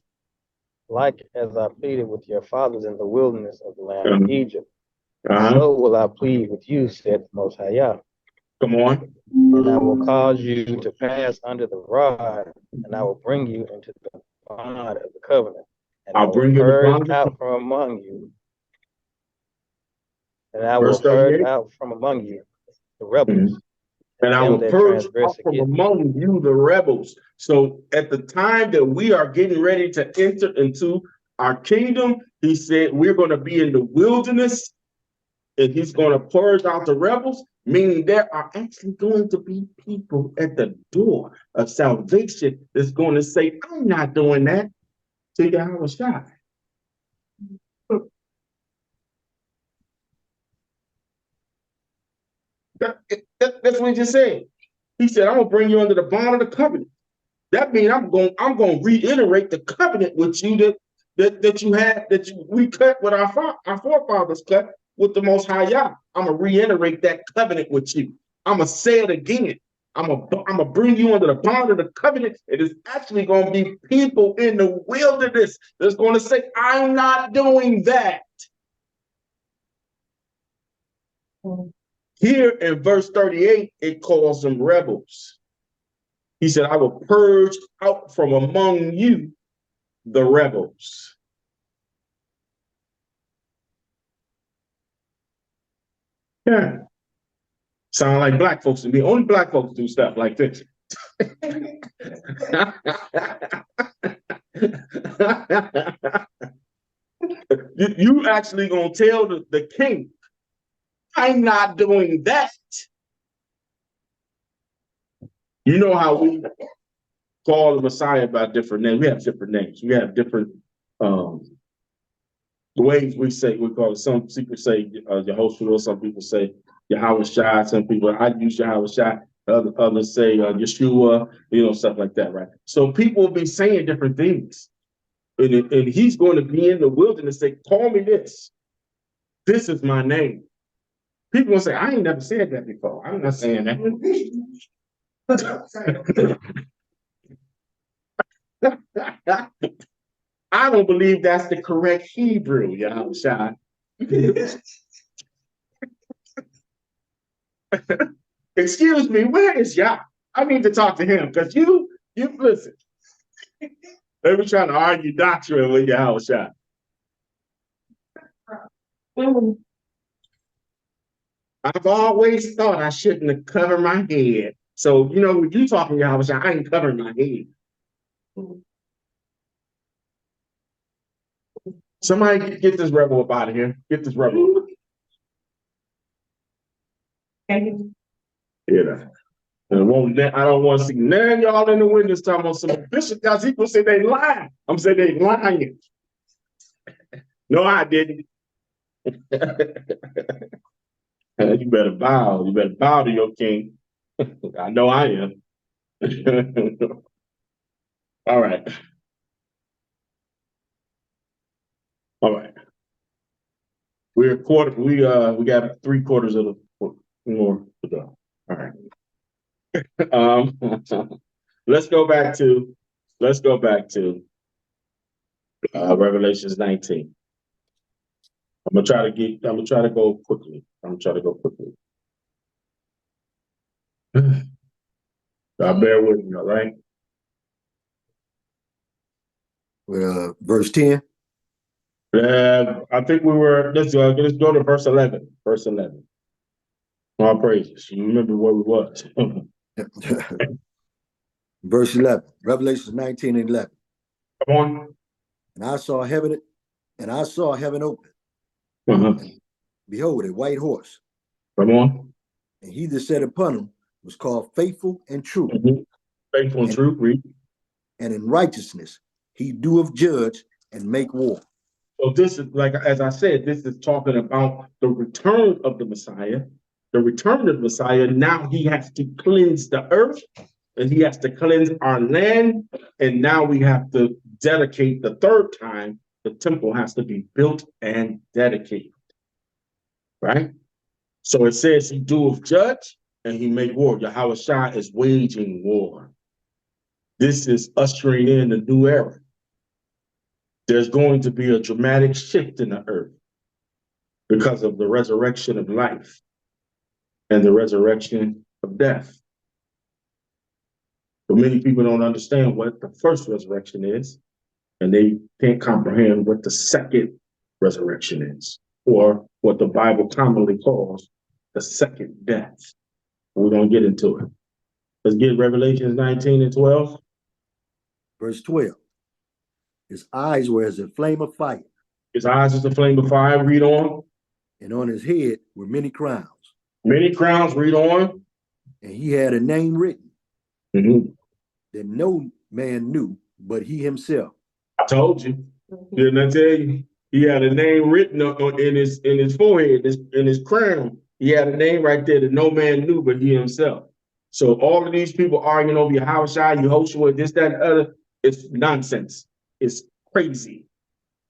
Like as I pleaded with your fathers in the wilderness of the land of Egypt, Uh-huh. so will I plead with you, said the Most High Yah. Come on. And I will cause you to pass under the rod, and I will bring you into the bond of the covenant. And I'll bring you purge out from among you. And I will purge out from among you the rebels. And I will purge out from among you the rebels. So at the time that we are getting ready to enter into our kingdom, he said we're going to be in the wilderness and he's going to purge out the rebels, meaning there are actually going to be people at the door of salvation that's going to say, I'm not doing that. To Yahweh Shai. That's what he just said. He said, I'm gonna bring you under the bond of the covenant. That means I'm gonna reiterate the covenant with you that you had, we cut with our forefathers cut with the Most High Yah. I'm gonna reiterate that covenant with you. I'm gonna say it again. I'm gonna bring you under the bond of the covenant. It is actually gonna be people in the wilderness that's gonna say, I'm not doing that. Here in verse 38, it calls them rebels. He said, I will purge out from among you the rebels. Yeah. Sound like black folks to me. Only black folks do stuff like this. You actually gonna tell the king, I'm not doing that. You know how we call the Messiah by different names. We have different names. We have different ways we say, we call it. Some people say Yehoshua, some people say Yahweh Shai, some people, I use Yahweh Shai, others say Yeshua, stuff like that, right? So people will be saying different things. And he's going to be in the wilderness and say, call me this. This is my name. People will say, I ain't never said that before. I'm not saying that. I don't believe that's the correct Hebrew, Yahweh Shai. Excuse me, where is Yah? I need to talk to him because you listen. They were trying to argue doctrine with Yahweh Shai. I've always thought I shouldn't have covered my head. So, when you talking Yahweh Shai, I ain't covering my head. Somebody get this rebel up out of here. Get this rebel. Yeah. I don't want to see none of y'all in the windows talking about some bishop guys. People say they lying. I'm saying they lying. No, I didn't. You better bow. You better bow to your king. I know I am. All right. All right. We got 3/4 of the more to go. All right. Let's go back to Revelations 19. I'm gonna try to go quickly. Bear with me, all right? Verse 10. I think we were. Let's go to verse 11. Verse 11. All praises. You remember where we was. Verse 11. Revelation 19:11. Come on. And I saw heaven open. Uh-huh. Behold, a white horse. Come on. And he that sat upon him was called Faithful and True. Mm-hmm. Faithful and true. Read. And in righteousness he doeth judge and make war. So this is like, as I said, this is talking about the return of the Messiah. The return of the Messiah, now he has to cleanse the earth and he has to cleanse our land. And now we have to dedicate the third time. The temple has to be built and dedicated, right? So it says he doeth judge and he make war. Yahweh Shai is waging war. This is ushering in a new era. There's going to be a dramatic shift in the earth because of the resurrection of life and the resurrection of death. But many people don't understand what the first resurrection is, and they can't comprehend what the second resurrection is, or what the Bible commonly calls the second death. We're going to get into it. Let's get Revelations 19 and 12. Verse 12. His eyes were as a flame of fire, His eyes is a flame of fire, read on. and on his head were many crowns. Many crowns, read on. And he had a name written Mhm. that no man knew but he himself. I told you. Didn't I tell you? He had a name written in his forehead, in his crown. He had a name right there that no man knew but he himself. So all of these people arguing over Yahweh Shai, Yehoshua, this, that, and other, it's nonsense. It's crazy.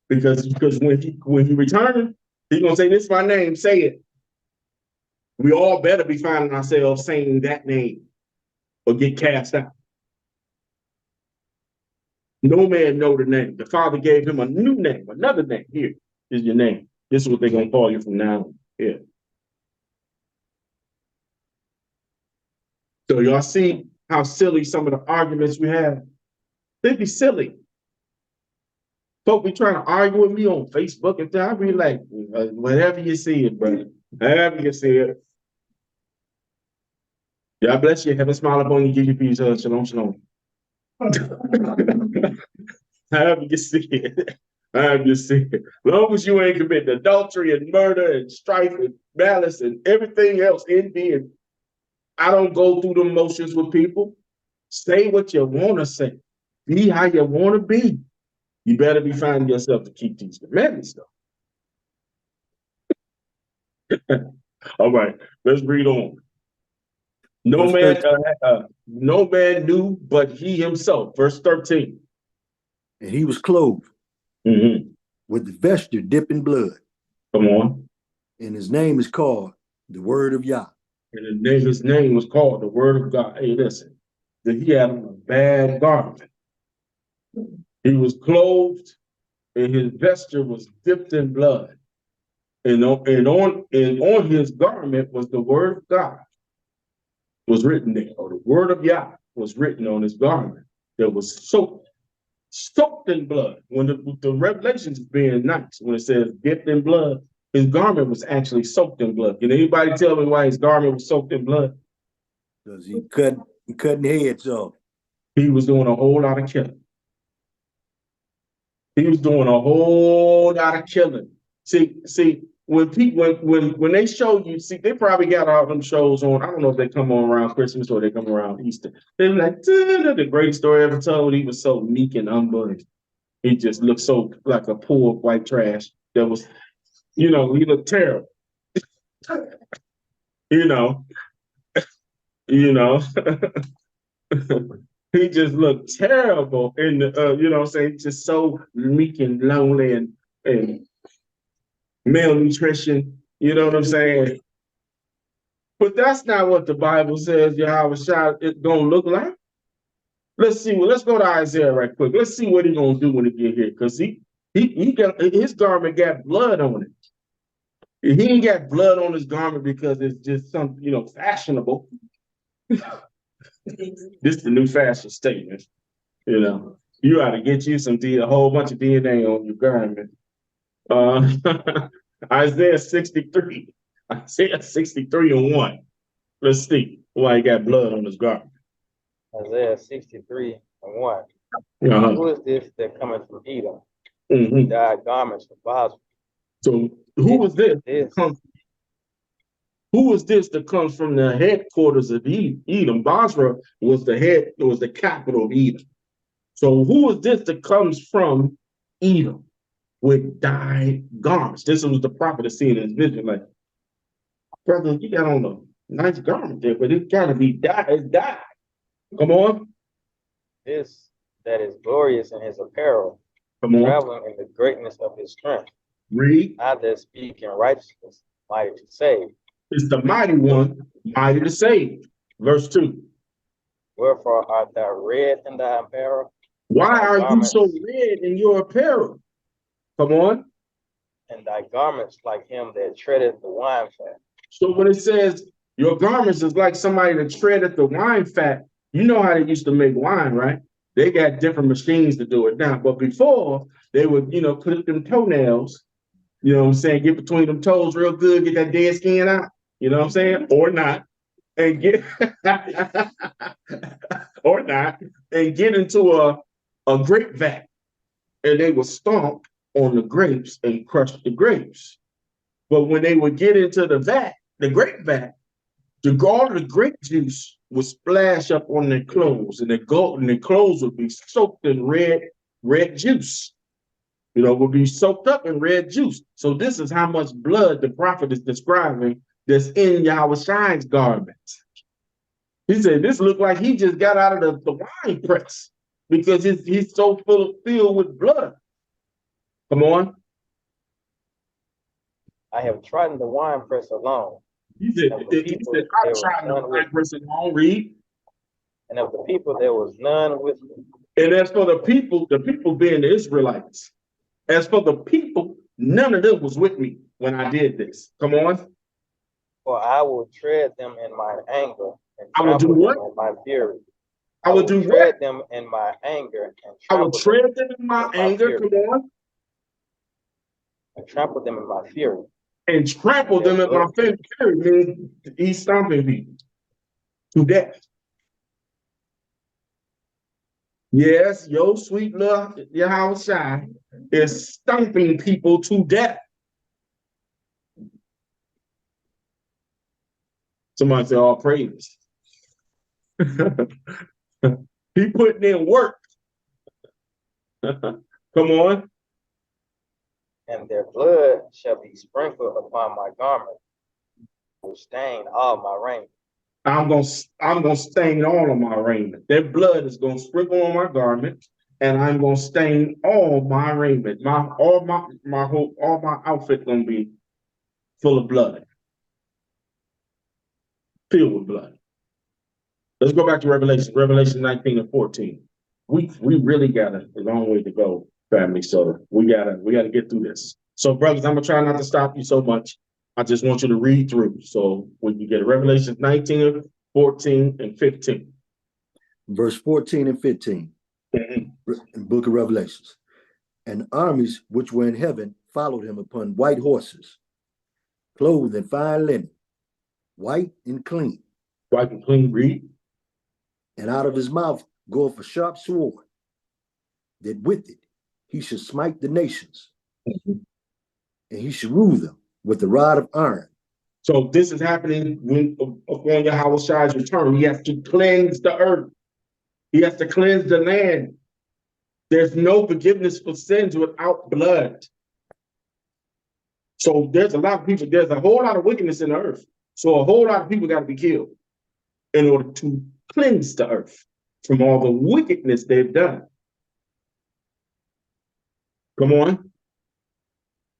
Because when he returns, he's gonna say, "This is my name, say it." We all better be finding ourselves saying that name or get cast out. No man know the name. The Father gave him a new name, another name. Here is your name. This is what they're gonna call you from now on. Yeah. So y'all see how silly some of the arguments we have? They be silly. Folk be trying to argue with me on Facebook and I be like, whatever you see it, brother. However you see it. God bless you. Heaven smile upon you, give you peace. Shalom, shalom. However you see it. However you see it. As long as you ain't committing adultery and murder and strife and malice and everything else, envy, and I don't go through the motions with people. Say what you want to say. Be how you want to be. You better be finding yourself to keep these commandments, though. All right, let's read on. No man knew but he himself. Verse 13. And he was clothed with the vesture dipped in blood. Come on. And his name is called the Word of Yah. And his name was called the Word of God. Hey, listen, that he had on a bad garment. He was clothed, and his vesture was dipped in blood. And on his garment was the Word of God. Was written there, or the Word of Yah was written on his garment that was soaked in blood. When the Revelations is being nice, when it says dipped in blood, his garment was actually soaked in blood. Can anybody tell me why his garment was soaked in blood? Because he cutting heads off. He was doing a whole lot of killing. He was doing a whole lot of killing. See, when people when they show you, see, they probably got all them shows on. I don't know if they come on around Christmas or they come around Easter. They're like, the greatest story ever told. He was so meek and humble. He just looked so like a poor white trash that was, he looked terrible. He just looked terrible in the, just so meek and lonely and malnutrition, you know what I'm saying? But that's not what the Bible says Yahweh Shai is gonna look like. Let's go to Isaiah right quick. Let's see what he's gonna do when he get here. Because he got his garment got blood on it. He ain't got blood on his garment because it's just some, fashionable. This is the new fashion statement. You ought to get you a whole bunch of DNA on your garment. Isaiah 63. Isaiah 63:1. Let's see why he got blood on his garment. Isaiah 63:1. Who is this that cometh from Edom? He dyed garments from Basra. So who is this? Who is this that comes from the headquarters of Edom? Basra was the capital of Edom. So who is this that comes from Edom? with dyed garments. This was the prophet seeing his vision, like, brother, you got on a nice garment there, but it's gotta be dyed. It's dyed. Come on, This that is glorious in his apparel, come on. traveling in the greatness of his strength, Read. not that speak in righteousness, mighty to save. It's the mighty one, mighty to save. Verse 2. Wherefore art thou red in thy apparel, Why thy are you so garments, red in your apparel? Come on. and thy garments like him that treadeth the wine fat? So when it says your garments is like somebody that treaded the wine fat, you know how they used to make wine, right? They got different machines to do it now. But before, they would, clip them toenails, you know what I'm saying, get between them toes real good, get that dead skin out, you know what I'm saying? Or not. And get or not, and get into a grape vat. And they would stomp on the grapes and crush the grapes. But when they would get into the vat, the grape vat, all of the grape juice would splash up on their clothes, and their clothes would be soaked in red juice. Would be soaked up in red juice. So this is how much blood the prophet is describing that's in Yahushai's garments. He said, this looked like he just got out of the wine press because he's so filled with blood. Come on. I have trodden the winepress alone. He said, I'm trying to wine press alone, read. And of the people, there was none with me. And as for the people being the Israelites, as for the people, none of them was with me when I did this. Come on. For I will tread them in my anger and I will do trample what? them in my fury. I will do tread what? them in my anger and I will trample tread them in my anger. Come on. and trample them in my fury. And trample them in my fury means he's stomping people to death. Yes, your sweet love, Yahushua, is stomping people to death. Somebody say, all praise. He putting in work. Come on. And their blood shall be sprinkled upon my garment, will stain all my raiment. I'm gonna stain all of my raiment. Their blood is gonna sprinkle on my garment, and I'm gonna stain all my raiment. All my outfit gonna be full of blood, filled with blood. Let's go back to Revelation 19 and 14. We really got a long way to go, family. So we gotta get through this. So, brothers, I'm gonna try not to stop you so much. I just want you to read through. So when you get Revelation 19, 14, and 15. Verse 14 and 15, in the book of Revelations. And armies which were in heaven followed him upon white horses, clothed in fine linen, white and clean. White and clean, read. And out of his mouth goeth a sharp sword, that with it he should smite the nations, and he should rule them with the rod of iron. So this is happening when upon Yahweh's return. He has to cleanse the earth. He has to cleanse the land. There's no forgiveness for sins without blood. So there's a lot of people, there's a whole lot of wickedness in the earth. So a whole lot of people got to be killed in order to cleanse the earth from all the wickedness they've done. Come on.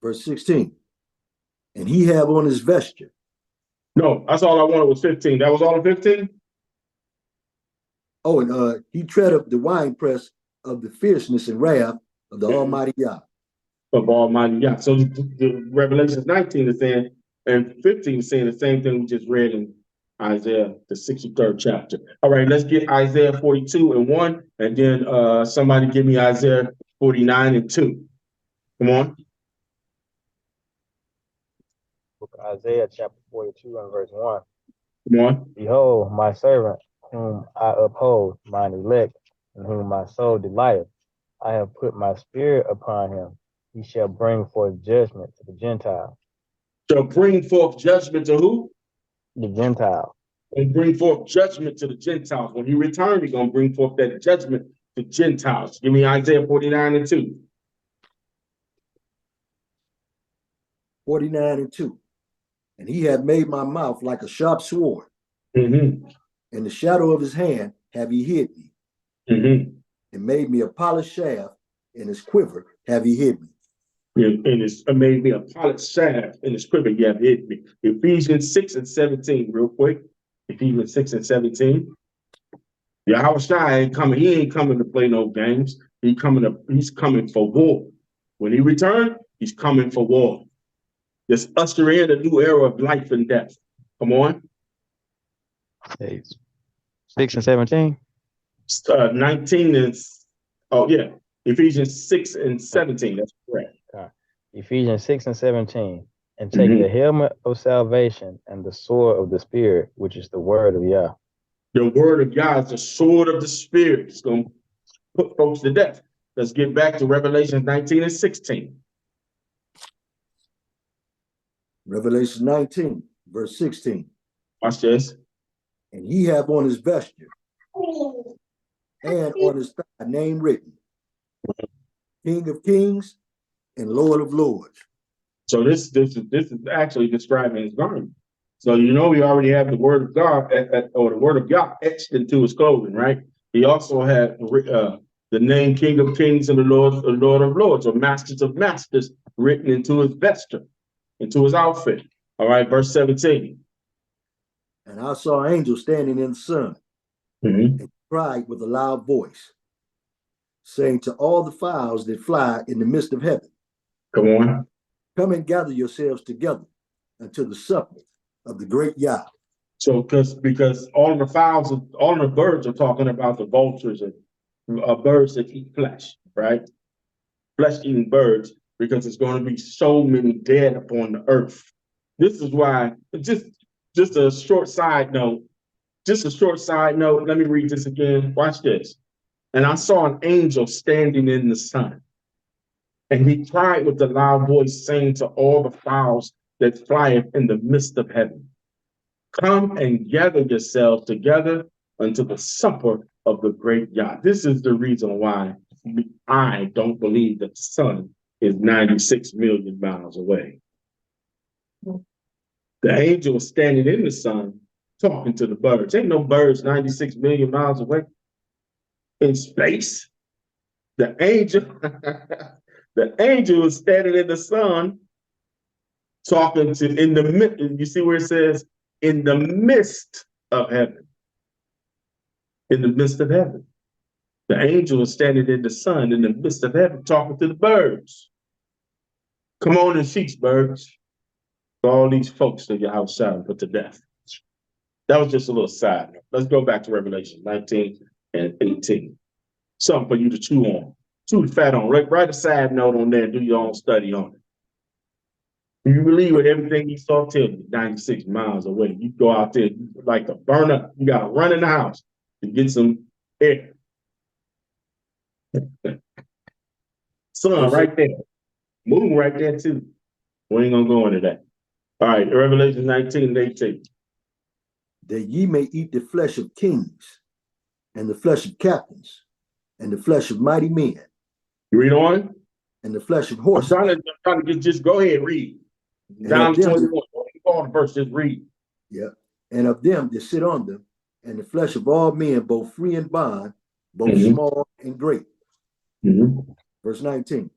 Verse 16. And he have on his vesture. No, that's all I wanted was 15. That was all of 15? Oh, and he tread up the winepress of the fierceness and wrath of the Almighty Yah. Of Almighty Yah. So the Revelation 19 is saying, and 15 is saying the same thing we just read in Isaiah, the 63rd chapter. All right, let's get Isaiah 42 and 1, and then somebody give me Isaiah 49 and 2. Come on. Book of Isaiah chapter 42 and verse 1. Come on. Behold, my servant, whom I uphold, mine elect, in whom my soul delighteth. I have put my spirit upon him. He shall bring forth judgment to the Gentiles. Shall bring forth judgment to who? The Gentiles. And bring forth judgment to the Gentiles. When he returns, he's going to bring forth that judgment to Gentiles. Give me Isaiah 49 and 2. 49:2. And he had made my mouth like a sharp sword. Mm-hmm. In the shadow of his hand have he hid me. Mm-hmm. And made me a polished shaft. In his quiver have he hid me. And it's made me a polished shaft in the scripture. You have hit me. Ephesians 6:17, real quick. Ephesians 6:17. Yahweh Shai ain't coming. He ain't coming to play no games. He's coming for war. When he returns, he's coming for war. Just usher in a new era of life and death. Come on. 6 and 17. 19 is, oh yeah, Ephesians 6:17. That's correct. Ephesians 6 and 17. And take the helmet of salvation and the sword of the Spirit, which is the word of Yah. The word of Yah is the sword of the Spirit. It's going to put folks to death. Let's get back to Revelation 19:16. Revelation 19, verse 16. Watch this. And he have on his vesture and on his thigh name written, King of Kings and Lord of Lords. So this is actually describing his garment. So you know we already have the word of God or the word of God etched into his clothing, right? He also had the name King of Kings and the Lord of Lords, or Masters of Masters, written into his vesture, into his outfit. All right, verse 17. And I saw angels standing in the sun, and cried with a loud voice, saying to all the fowls that fly in the midst of heaven, Come on. come and gather yourselves together unto the supper of the great Yah. So because all of the fowls, all of the birds are talking about the vultures and birds that eat flesh, right? Flesh-eating birds, because it's going to be so many dead upon the earth. This is why, just a short side note, let me read this again. Watch this. And I saw an angel standing in the sun, and he cried with a loud voice, saying to all the fowls that fly in the midst of heaven, come and gather yourselves together unto the supper of the great Yah. This is the reason why I don't believe that the sun is 96 million miles away. The angel was standing in the sun talking to the birds. Ain't no birds 96 million miles away in space. The angel is standing in the sun talking to you see where it says in the midst of heaven. In the midst of heaven. The angel is standing in the sun in the midst of heaven talking to the birds. Come on and feast, birds. All these folks that you're outside and put to death. That was just a little side note. Let's go back to Revelation 19 and 18. Something for you to chew on. Chew the fat on. Write a side note on there and do your own study on it. If you believe with everything you saw tell you 96 miles away, you go out there like a burner. You got to run in the house to get some air. Sun right there. Moon right there too. We ain't gonna go into that. All right, Revelation 19 and 18. That ye may eat the flesh of kings, and the flesh of captains, and the flesh of mighty men. You read on? And the flesh of I'm horses. trying to just go ahead and read. Down to 21. All the verse, just read. Yeah. And of them that sit on them, and the flesh of all men, both free and bond, both small and great. Verse 19.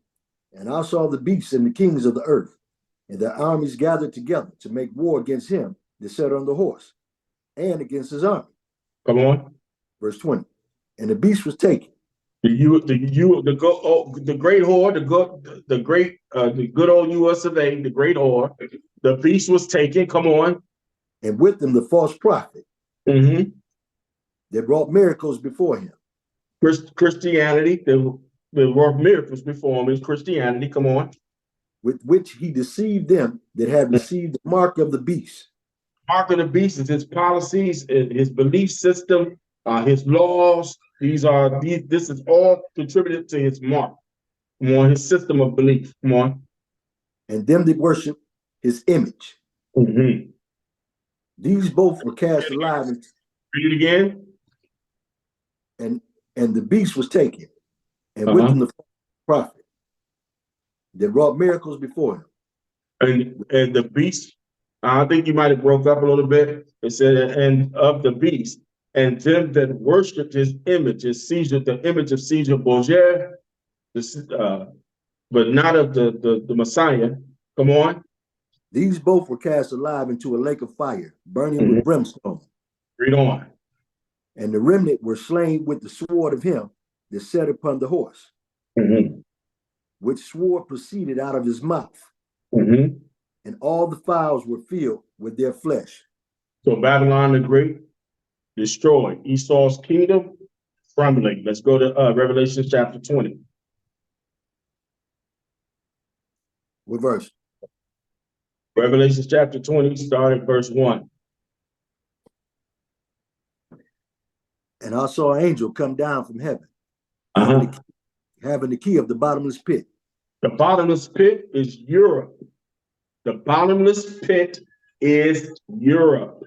And I saw the beasts and the kings of the earth, and their armies gathered together to make war against him that sat on the horse, and against his army. Come on. Verse 20. And the beast was taken. The great whore, the good old US of A, the great whore, the beast was taken. Come on. And with them the false prophet that wrought miracles before him. Christianity, the wrought miracles before him is Christianity. Come on. With which he deceived them that had received the mark of the beast. Mark of the beast is his policies, his belief system, his laws. This is all contributed to his mark. Come on, his system of belief. Come on. And them that worship his image. These both were cast alive. Read it again. And the beast was taken, and with him the prophet that wrought miracles before him, And the beast, I think you might have broke up a little bit. It said, and of the beast, and them that worshipped his image, the image of Caesar Borgia, but not of the Messiah. Come on. These both were cast alive into a lake of fire, burning with brimstone. Read on. And the remnant were slain with the sword of him that sat upon the horse, which sword proceeded out of his mouth, and all the fowls were filled with their flesh. So Babylon the Great destroyed Esau's kingdom, crumbling. Let's go to Revelation chapter 20. What verse? Revelation chapter 20, starting verse 1. And I saw an angel come down from heaven, having the key of the bottomless pit. The bottomless pit is Europe. The bottomless pit is Europe.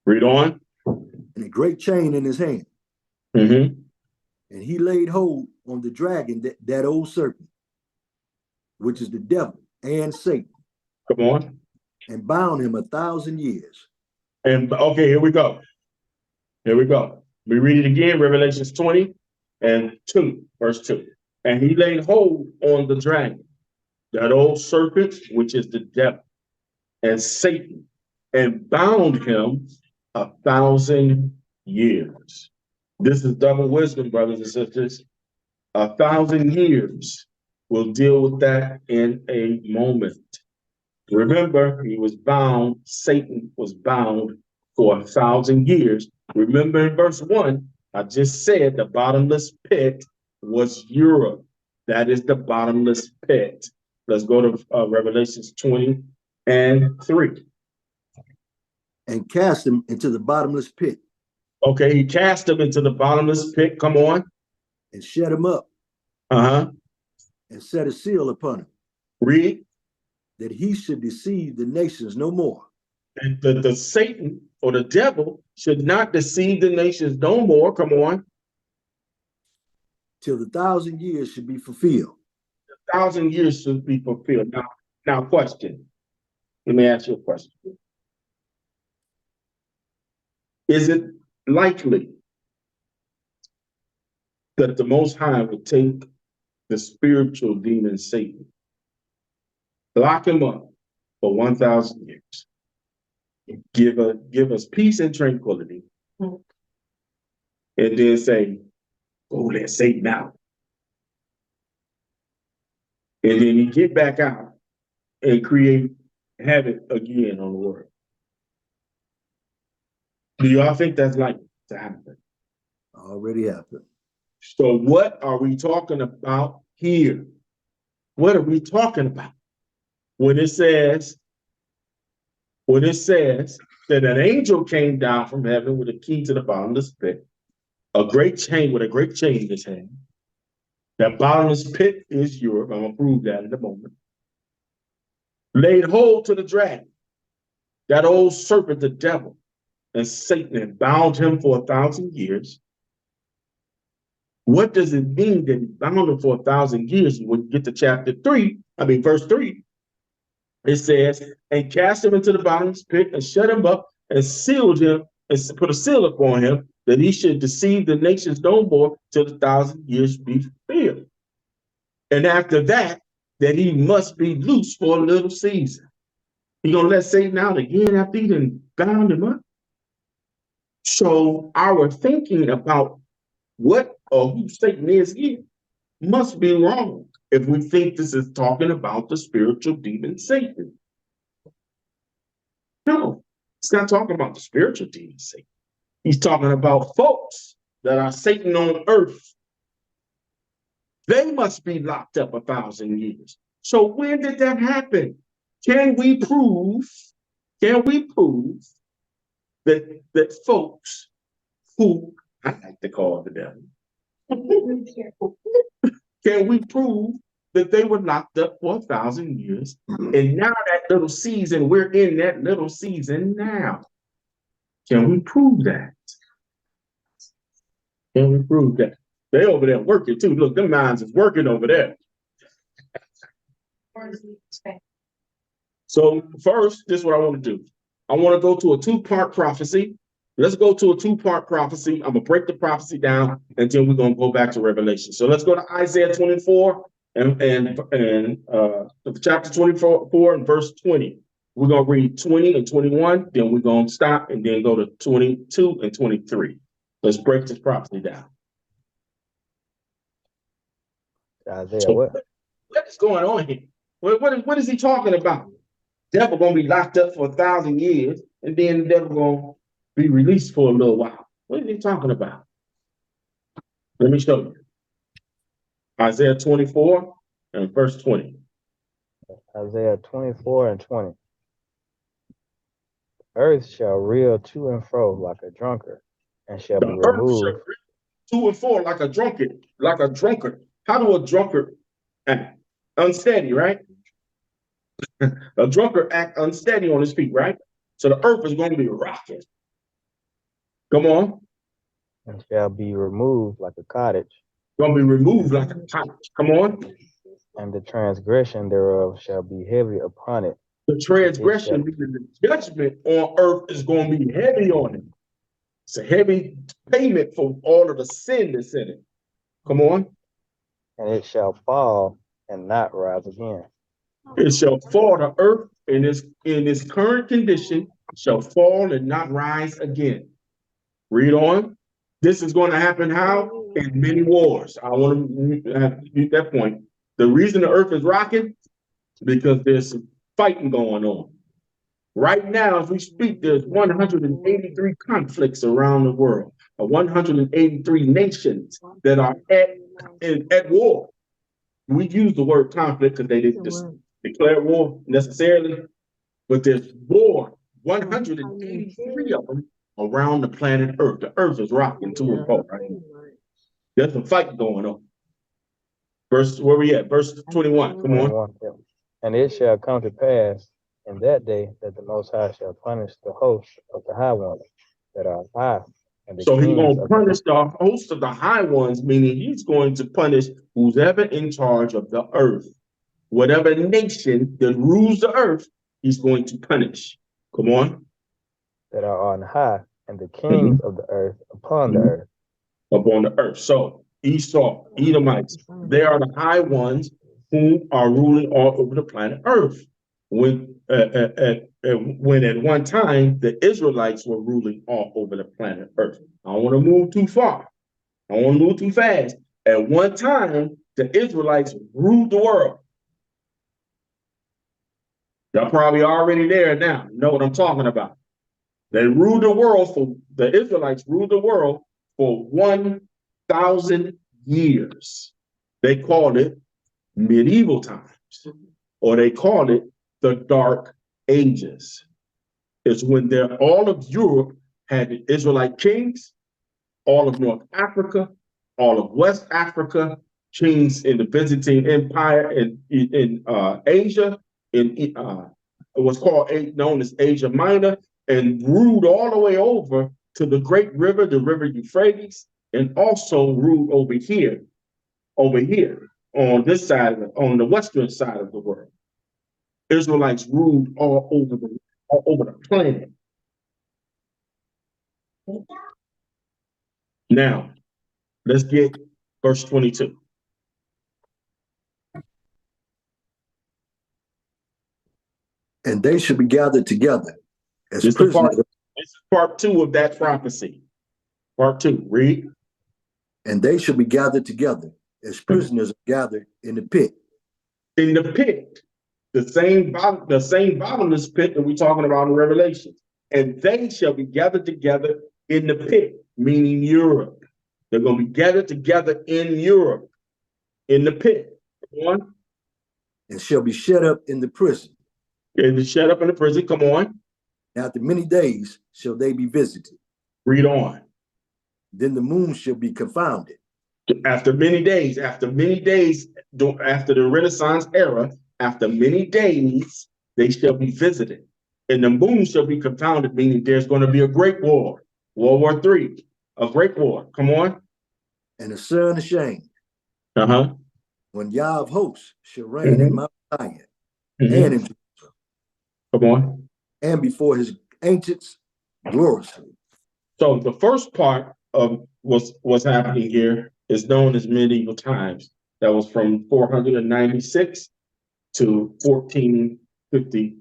Read on. And a great chain in his hand. Mm-hmm. And he laid hold on the dragon, that old serpent, which is the devil and Satan. Come on. And bound him 1,000 years. And okay, here we go. Here we go. We read it again, Revelations 20 and 2, verse 2. And he laid hold on the dragon, that old serpent, which is the devil and Satan, and bound him 1,000 years. This is double wisdom, brothers and sisters. 1,000 years. We'll deal with that in a moment. Remember, he was bound, Satan was bound for 1,000 years. Remember in verse 1, I just said the bottomless pit was Europe. That is the bottomless pit. Let's go to Revelations 20 and 3. And cast him into the bottomless pit. Okay, he cast him into the bottomless pit. Come on. And shut him up. Uh-huh. And set a seal upon him. Read. That he should deceive the nations no more. And the Satan or the devil should not deceive the nations no more. Come on. Till the 1,000 years should be fulfilled. 1,000 years should be fulfilled. Now, question. Let me ask you a question. Is it likely that the Most High would take the spiritual demon Satan, lock him up for 1,000 years, give us peace and tranquility, and then say, "Go let Satan out," and then he get back out and create havoc again on the world? Do y'all think that's likely to happen? Already happened. So what are we talking about here? What are we talking about when it says that an angel came down from heaven with a key to the bottomless pit, a great chain in his hand? That bottomless pit is Europe. I'm gonna prove that in a moment. Laid hold to the dragon, that old serpent, the devil, and Satan, and bound him for 1,000 years. What does it mean that he bound him for 1,000 years? When you get to verse 3, it says, and cast him into the bottomless pit and shut him up and sealed him and put a seal upon him that he should deceive the nations no more till the 1,000 years be fulfilled. And after that he must be loose for a little season. He gonna let Satan out again after he done bound him up? So our thinking about what or who Satan is here must be wrong if we think this is talking about the spiritual demon Satan. No, it's not talking about the spiritual demon Satan. He's talking about folks that are Satan on earth. They must be locked up 1,000 years. So when did that happen? Can we prove that folks who I like to call the devil, can we prove that they were locked up for 1,000 years? And now that little season, we're in that little season now. Can we prove that? Can we prove that? They over there working too. Look, them minds is working over there. So first, this is what I want to do. I want to go to a two-part prophecy. Let's go to a two-part prophecy. I'm gonna break the prophecy down, and then we're gonna go back to Revelation. So let's go to Isaiah 24 and chapter 24 and verse 20. We're gonna read 20 and 21, then we're gonna stop and then go to 22 and 23. Let's break this prophecy down. Isaiah So, what? what is going on here? What is he talking about? Devil gonna be locked up for 1,000 years, and then the devil gonna be released for a little while. What is he talking about? Let me show you. Isaiah 24 and verse 20. Isaiah 24 and 20. Earth shall reel to and fro like a drunkard, and shall The be earth shall removed. reel to and fro like a drunkard, like a drunkard. How do a drunkard act? Unsteady, right? A drunkard act unsteady on his feet, right? So the earth is going to be rocking. Come on. And shall be removed like a cottage, Going to be removed like a couch. Come on. and the transgression thereof shall be heavy upon it. The transgression, the judgment on earth is going to be heavy on it. It's a heavy payment for all of the sin that's in it. Come on. And it shall fall and not rise again. It shall fall to earth in its current condition, shall fall and not rise again. Read on. This is going to happen how? In many wars. I want to make that point. The reason the earth is rocking is because there's some fighting going on. Right now, as we speak, there's 183 conflicts around the world, 183 nations that are at war. We use the word conflict because they didn't just declare war necessarily, but there's war, 183 of them around the planet Earth. The Earth is rocking to and fro, right? There's some fight going on. Verse, where we at? Verse 21. Come on. 21, yeah. And it shall come to pass in that day that the Most High shall punish the host of the high ones that are high. And the So he's kings going to of punish the host of the high ones, meaning he's going to punish who's ever in charge of the earth. Whatever nation that rules the earth, he's going to punish. Come on. that are on high, and the kings of the earth upon the earth. Upon the earth. So Esau, Edomites, they are the high ones who are ruling all over the planet Earth. When at one time the Israelites were ruling all over the planet Earth. I don't want to move too far. I don't want to move too fast. At one time, the Israelites ruled the world. Y'all probably already there now. You know what I'm talking about. The Israelites ruled the world for 1,000 years. They called it medieval times, or they called it the Dark Ages. It's when all of Europe had the Israelite kings, all of North Africa, all of West Africa, kings in the Byzantine Empire in Asia, it was known as Asia Minor, and ruled all the way over to the great river, the river Euphrates, and also ruled over here on this side, on the western side of the world. Israelites ruled all over the planet. Now, let's get verse 22. And they shall be gathered together as This is prisoners. this is part 2 of that prophecy. Part 2, read. And they shall be gathered together as prisoners are gathered in the pit. In the pit, the same bottomless pit that we're talking about in Revelation. And they shall be gathered together in the pit, meaning Europe. They're going to be gathered together in Europe, in the pit. One. And shall be shut up in the prison. And shut up in the prison. Come on. After many days shall they be visited. Read on. Then the moon shall be confounded. After many days, after the Renaissance era, after many days, they shall be visited. And the moon shall be confounded, meaning there's going to be a great war. World War III, a great war. Come on. And the sun ashamed. Uh-huh. When Yah of hosts shall reign in Mount Zion. and in, Come on. and before his ancients gloriously. So the first part of what's happening here is known as medieval times. That was from 496 to 1450,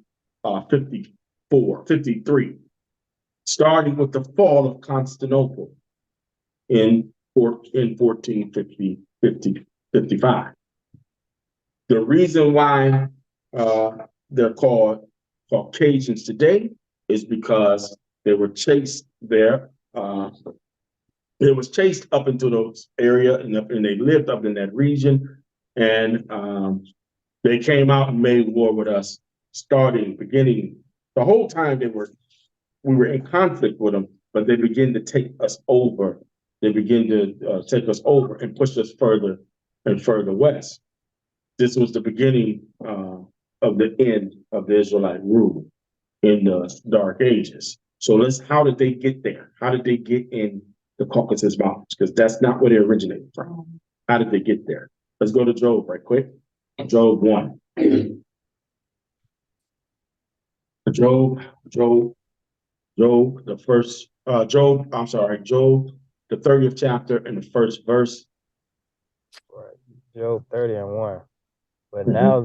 53, starting with the fall of Constantinople in 1450, 55. The reason why they're called Caucasians today is because they were chased there. It was chased up into those area, and they lived up in that region. And they came out and made war with us, beginning. The whole time we were in conflict with them, but they began to take us over. They began to take us over and push us further and further west. This was the beginning of the end of the Israelite rule in the Dark Ages. So how did they get there? How did they get in the Caucasus Mountains? Because that's not where they originated from. How did they get there? Let's go to Job right quick. Job 1. Job, the 30th chapter and the first verse. Right. Job 30:1. But now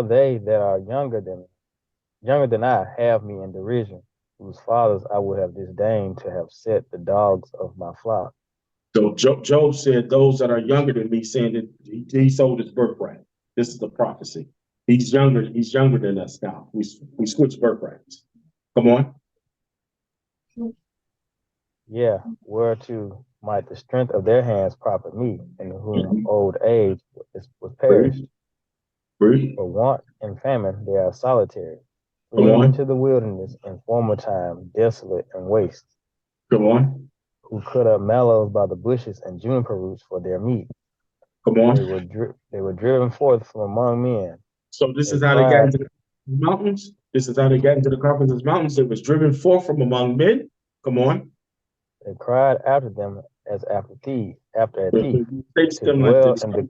they that are younger than I have me in derision, whose fathers I would have disdained to have set the dogs of my flock. So Job said, those that are younger than me, saying that he sold his birthright. This is the prophecy. He's younger than us now. We switched birthrights. Come on. Yeah, whereto might the strength of their hands profit me, in whom old age was perished. Breathe. For want and famine they are solitary, Come fleeing on. into the wilderness in former time, desolate and waste, Come on. who cut up mallows by the bushes and juniper roots for their meat. Come on. They were driven forth from among men. So this is how they got into the mountains. This is how they got into the Caucasus Mountains. It was driven forth from among men. Come on. They cried after them as after thieves, after a thief, Takes to them dwell like in this,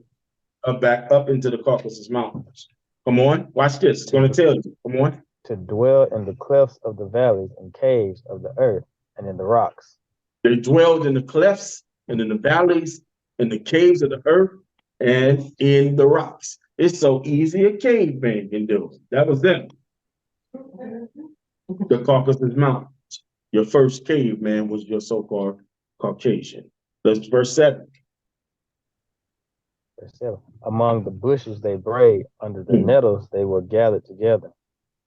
the back up into the Caucasus Mountains. Come on. Watch this. It's going to tell you. Come on. to dwell in the clefts of the valleys and caves of the earth and in the rocks. They dwelled in the clefts and in the valleys, in the caves of the earth, and in the rocks. It's so easy a caveman can do. That was them. The Caucasus Mountains. Your first caveman was your so-called Caucasian. That's verse 7. Verse 7. Among the bushes they brayed, under the nettles they were gathered together.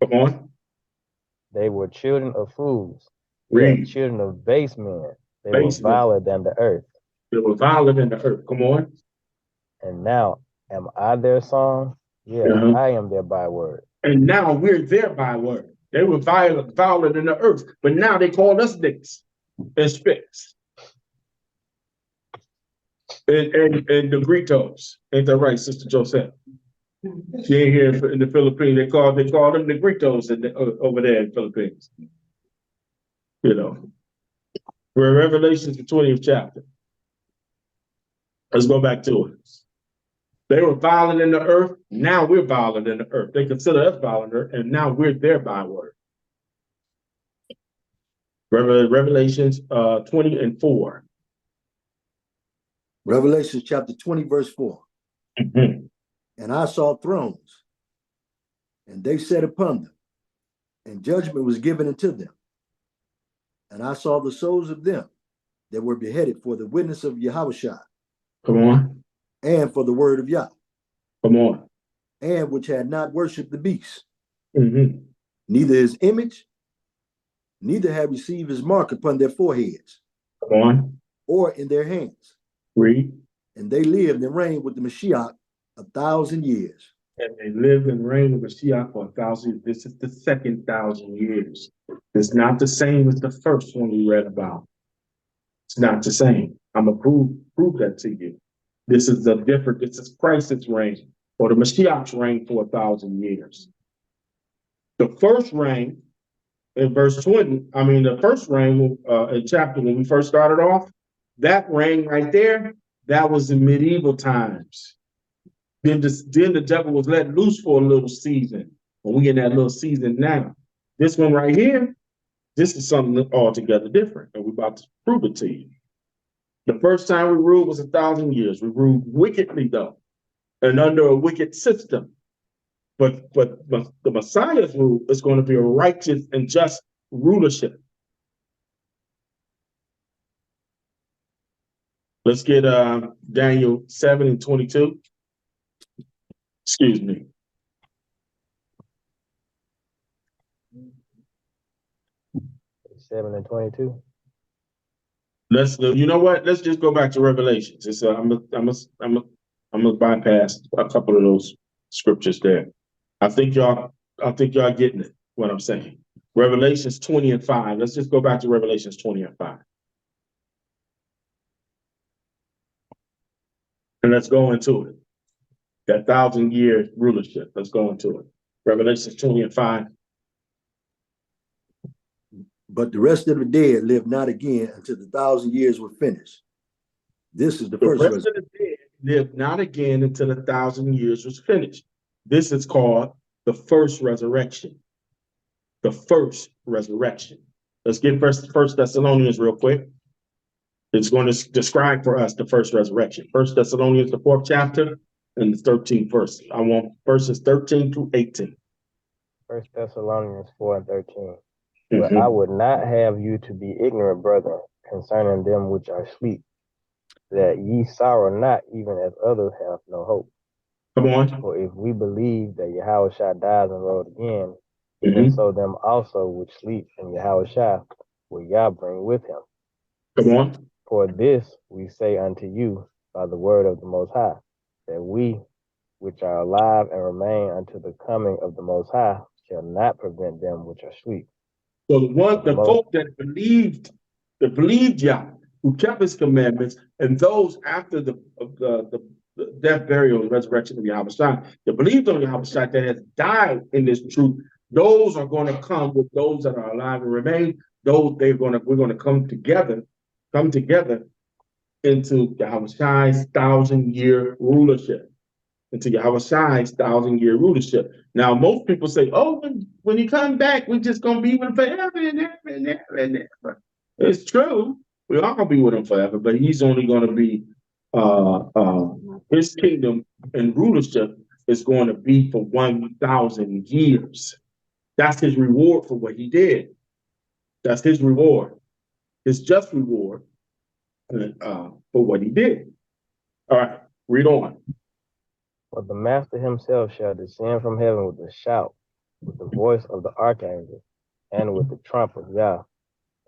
Come on. They were children of fools, Read. children of base men. They Base were men. viler than the earth. They were violent in the earth. Come on. And now, am I their song? Yeah, I am their byword. And now we're their byword. They were violent in the earth, but now they call us dicks and spits. And Negritos. Ain't that right, Sister Joseph? She ain't here in the Philippines. They call them Negritos over there in the Philippines. You know. We're in Revelations, the 20th chapter. Let's go back to it. They were violent in the earth. Now we're violent in the earth. They consider us violent, and now we're their byword. Revelations 20:4. Revelation chapter 20, verse 4. Mm-hmm. And I saw thrones, and they sat upon them, and judgment was given unto them. And I saw the souls of them that were beheaded for the witness of Yahushua. Come on. And for the word of Yah. Come on. And which had not worshipped the beast, Mm-hmm. neither his image, neither had received his mark upon their foreheads. Come on. Or in their hands. Read. And they lived and reigned with the Mashiach 1,000 years. And they lived and reigned with Mashiach for 1,000 years. This is the second 1,000 years. It's not the same as the first one we read about. It's not the same. I'm going to prove that to you. This is Christ's reign, or the Mashiach's reign for 1,000 years. The first reign in verse 20, the first reign in chapter when we first started off, that reign right there, that was in medieval times. Then the devil was let loose for a little season. And we in that little season now. This one right here, this is something altogether different. And we're about to prove it to you. The first time we ruled was 1,000 years. We ruled wickedly, though, and under a wicked system. But the Messiah's rule is going to be a righteous and just rulership. Let's get Daniel 7:22. Excuse me. Seven and 22. You know what? Let's just go back to Revelations. It's I'm gonna bypass a couple of those scriptures there. I think y'all getting it, what I'm saying. Revelations 20 and 5. Let's just go back to Revelations 20 and 5. And let's go into it. That 1,000-year rulership. Let's go into it. Revelations 20 and 5. But the rest of the dead lived not again until the 1,000 years were finished. This is the The first rest of the dead lived not again until 1,000 years was finished. This is called the first resurrection. The first resurrection. Let's get First Thessalonians real quick. It's going to describe for us the first resurrection. First Thessalonians, the 4th chapter, and the 13th verse. I want verses 13 through 18. First Thessalonians 4 and 13. But I would not have you to be ignorant, brethren, concerning them which are asleep, that ye sorrow not, even as others have no hope. Come on. For if we believe that Yahushua dies and rose again, even so them also which sleep in Yahushua will Yah bring with him. Come on. For this we say unto you by the word of the Most High, that we which are alive and remain unto the coming of the Most High shall not prevent them which are asleep. So the folk that believed Yah, who kept his commandments, and those after the death, burial, and resurrection of Yahushua, that believed on Yahushua, that has died in this truth, those are going to come with those that are alive and remain. We're going to come together into Yahushua's 1,000-year rulership. Into Yahushua's 1,000-year rulership. Now, most people say, "Oh, when he come back, we're just gonna be with him forever and ever and ever and ever." It's true. We're all gonna be with him forever, but he's only gonna be his kingdom and rulership is going to be for 1,000 years. That's his reward for what he did. That's his reward, his just reward for what he did. All right, read on. For the Master himself shall descend from heaven with a shout, with the voice of the archangel, and with the trump of Yah,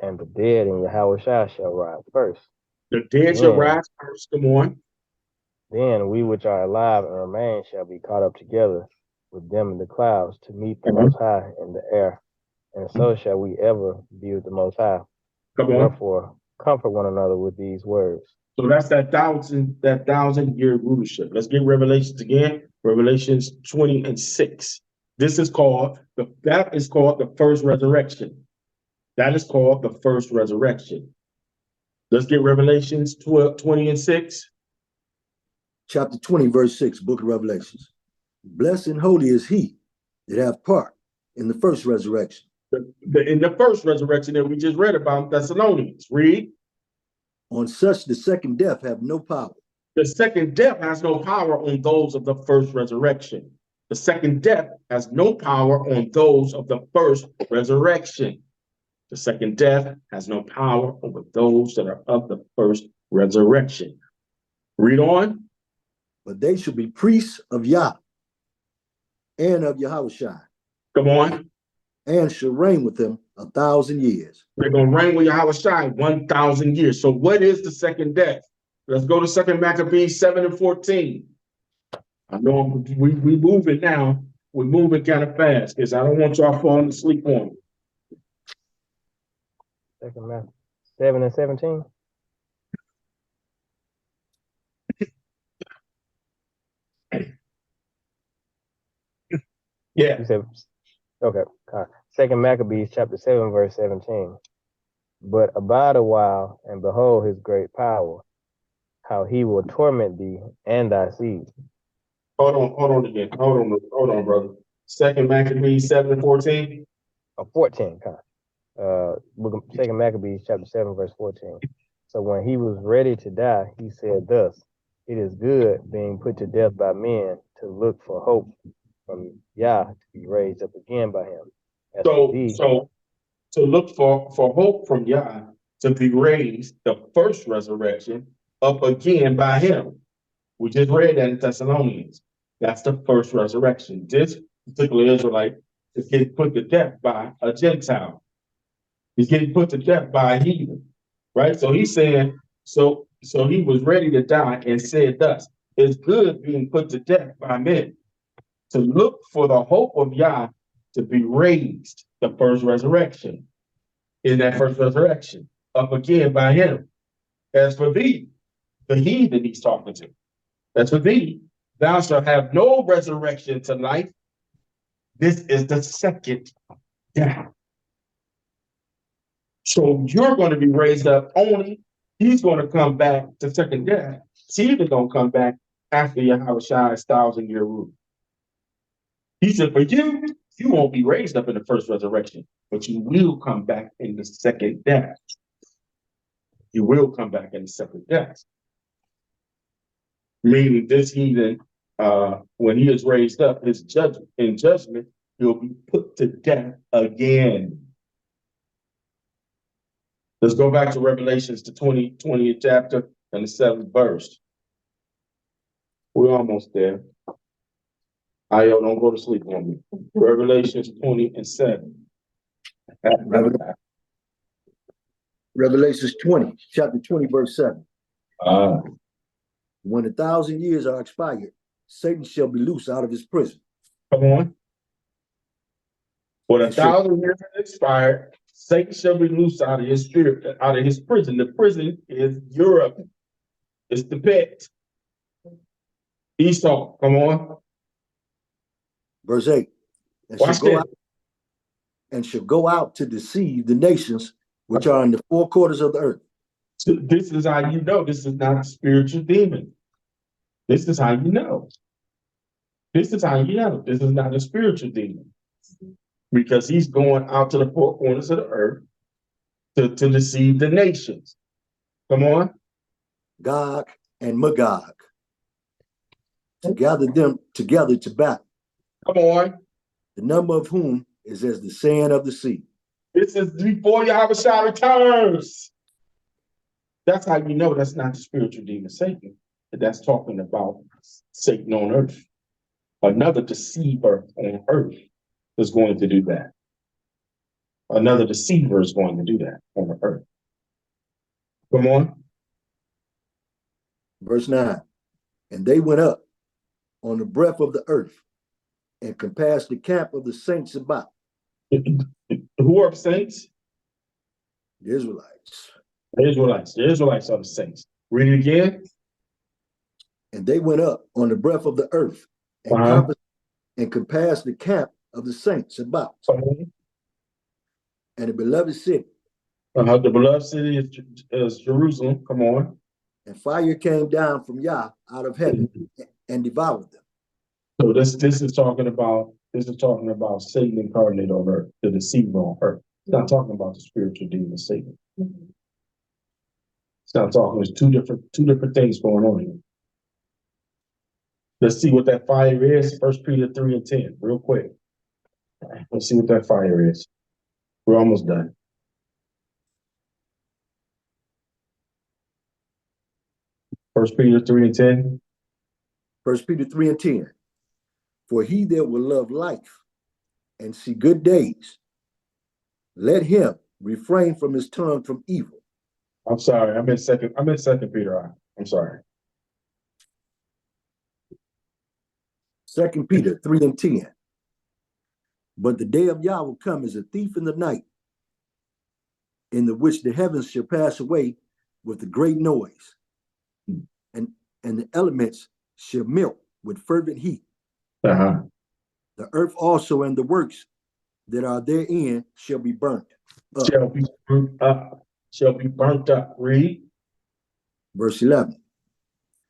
and the dead in Yahushua shall rise first. The dead shall rise first. Come on. Then we which are alive and remain shall be caught up together with them in the clouds to meet the Most High in the air, and so shall we ever be with the Most High. Come on. Therefore, comfort one another with these words. So that's that 1,000-year rulership. Let's get Revelations again. Revelations 20 and 6. That is called the first resurrection. That is called the first resurrection. Let's get Revelations 20 and 6. Chapter 20, verse 6, book of Revelations. Blessed and holy is he that have part in the first resurrection. In the first resurrection that we just read about, Thessalonians. Read. On such the second death have no power. The second death has no power on those of the first resurrection. The second death has no power on those of the first resurrection. The second death has no power over those that are of the first resurrection. Read on. But they shall be priests of Yah and of Yahushua. Come on. And shall reign with him 1,000 years. They're going to reign with Yahushua 1,000 years. So what is the second death? Let's go to 2 Maccabees 7 and 14. I know we moving now. We're moving kind of fast because I don't want y'all falling asleep on me. 2 Maccabees 7 and 17. Yeah. You said, okay. 2 Maccabees chapter 7, verse 17. But abide a while, and behold his great power, how he will torment thee and thy seed. Hold on again. Hold on, brother. Second Maccabees 7:14. 14, book of Second Maccabees, chapter 7, verse 14. So when he was ready to die, he said thus, it is good being put to death by men to look for hope from Yah to be raised up again by him. As for thee, So to look for hope from Yah to be raised, the first resurrection, up again by him. We just read that in Thessalonians. That's the first resurrection. This particular Israelite is getting put to death by a Gentile. He's getting put to death by a heathen, right? So he's saying, so he was ready to die and said thus, it's good being put to death by men to look for the hope of Yah to be raised, the first resurrection. In that first resurrection, up again by him. As for thee, the heathen he's talking to, as for thee, thou shalt have no resurrection to life. This is the second death. So you're going to be raised up only. He's going to come back to second death. He's going to come back after Yahushai's 1,000-year rule. He said, for you won't be raised up in the first resurrection, but you will come back in the second death. You will come back in the second death. Meaning this heathen, when he is raised up, his judgment, he'll be put to death again. Let's go back to Revelations, the 20th chapter and the 7th verse. We're almost there. Don't go to sleep on me. Revelations 20:7. Revelations 20, chapter 20, verse 7. When 1,000 years are expired, Satan shall be loose out of his prison. Come on. When 1,000 years are expired, Satan shall be loose out of his spirit, out of his prison. The prison is Europe. It's the pit. Esau, come on. Verse 8. And shall go out to deceive the nations which are in the four quarters of the earth. So this is how you know this is not a spiritual demon. This is how you know. This is how you know this is not a spiritual demon. Because he's going out to the four corners of the earth to deceive the nations. Come on. Gog and Magog. To gather them together to battle. Come on. The number of whom is as the sand of the sea. This is before Yahushua returns. That's how you know that's not the spiritual demon Satan. That's talking about Satan on earth. Another deceiver on earth is going to do that. Another deceiver is going to do that on the earth. Come on. Verse 9. And they went up on the breadth of the earth and compassed the camp of the saints about. Who are the saints? The Israelites. The Israelites. The Israelites are the saints. Read it again. And they went up on the breadth of the earth and compassed the camp of the saints about. And the beloved city. The beloved city is Jerusalem. Come on. And fire came down from Yah out of heaven and devoured them. So this is talking about Satan incarnate on earth, the deceiver on earth. It's not talking about the spiritual demon Satan. It's not talking. There's two different things going on here. Let's see what that fire is. 1 Peter 3:10, real quick. Let's see what that fire is. We're almost done. First Peter 3:10. 1 Peter 3:10. For he that will love life and see good days, let him refrain from his tongue from evil. I'm sorry. I'm in second Peter. I'm sorry. 2 Peter 3:10. But the day of Yah will come as a thief in the night, in the which the heavens shall pass away with a great noise, and the elements shall melt with fervent heat. The earth also and the works that are therein shall be burnt up. Shall be burnt up. Read. Verse 11.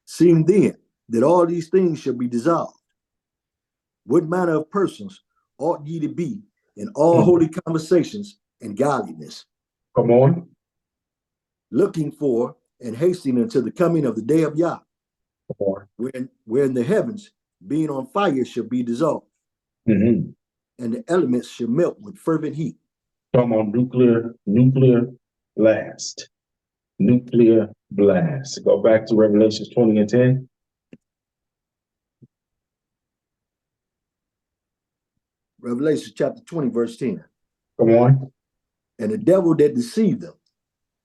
Seeing then that all these things shall be dissolved. What manner of persons ought ye to be in all holy conversations and godliness, Come on. looking for and hastening until the coming of the day of Yah, Come on. wherein the heavens, being on fire, shall be dissolved, Mm-hmm. and the elements shall melt with fervent heat. Come on, nuclear blast. Nuclear blast. Go back to Revelations 20 and 10. Revelation chapter 20, verse 10. Come on. And the devil that deceived them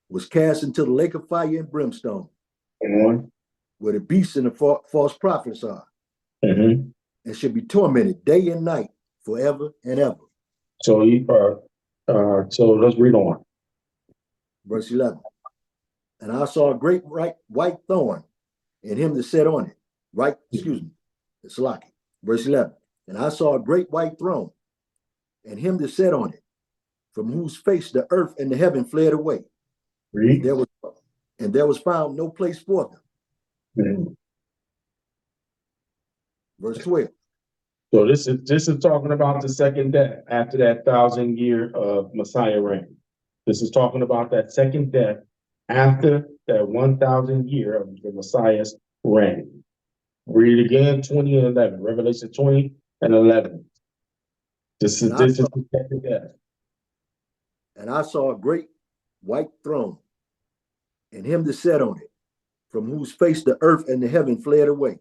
was cast into the lake of fire and brimstone, Come on. where the beasts and the false prophets are, Mm-hmm. and shall be tormented day and night forever and ever. So so let's read on. Verse 11. And I saw a great white thorn, and him that sat on it. It's Salaki. Verse 11. And I saw a great white throne, and him that sat on it, from whose face the earth and the heaven fled away. Read. There was found no place for them. Mhm. Verse 12. So this is talking about the second death after that 1,000 year of Messiah reign. This is talking about that second death after that 1,000 year of the Messiah's reign. Read it again, 20 and 11. Revelation 20 and 11. This is the second death. And I saw a great white throne, and him that sat on it, from whose face the earth and the heaven fled away,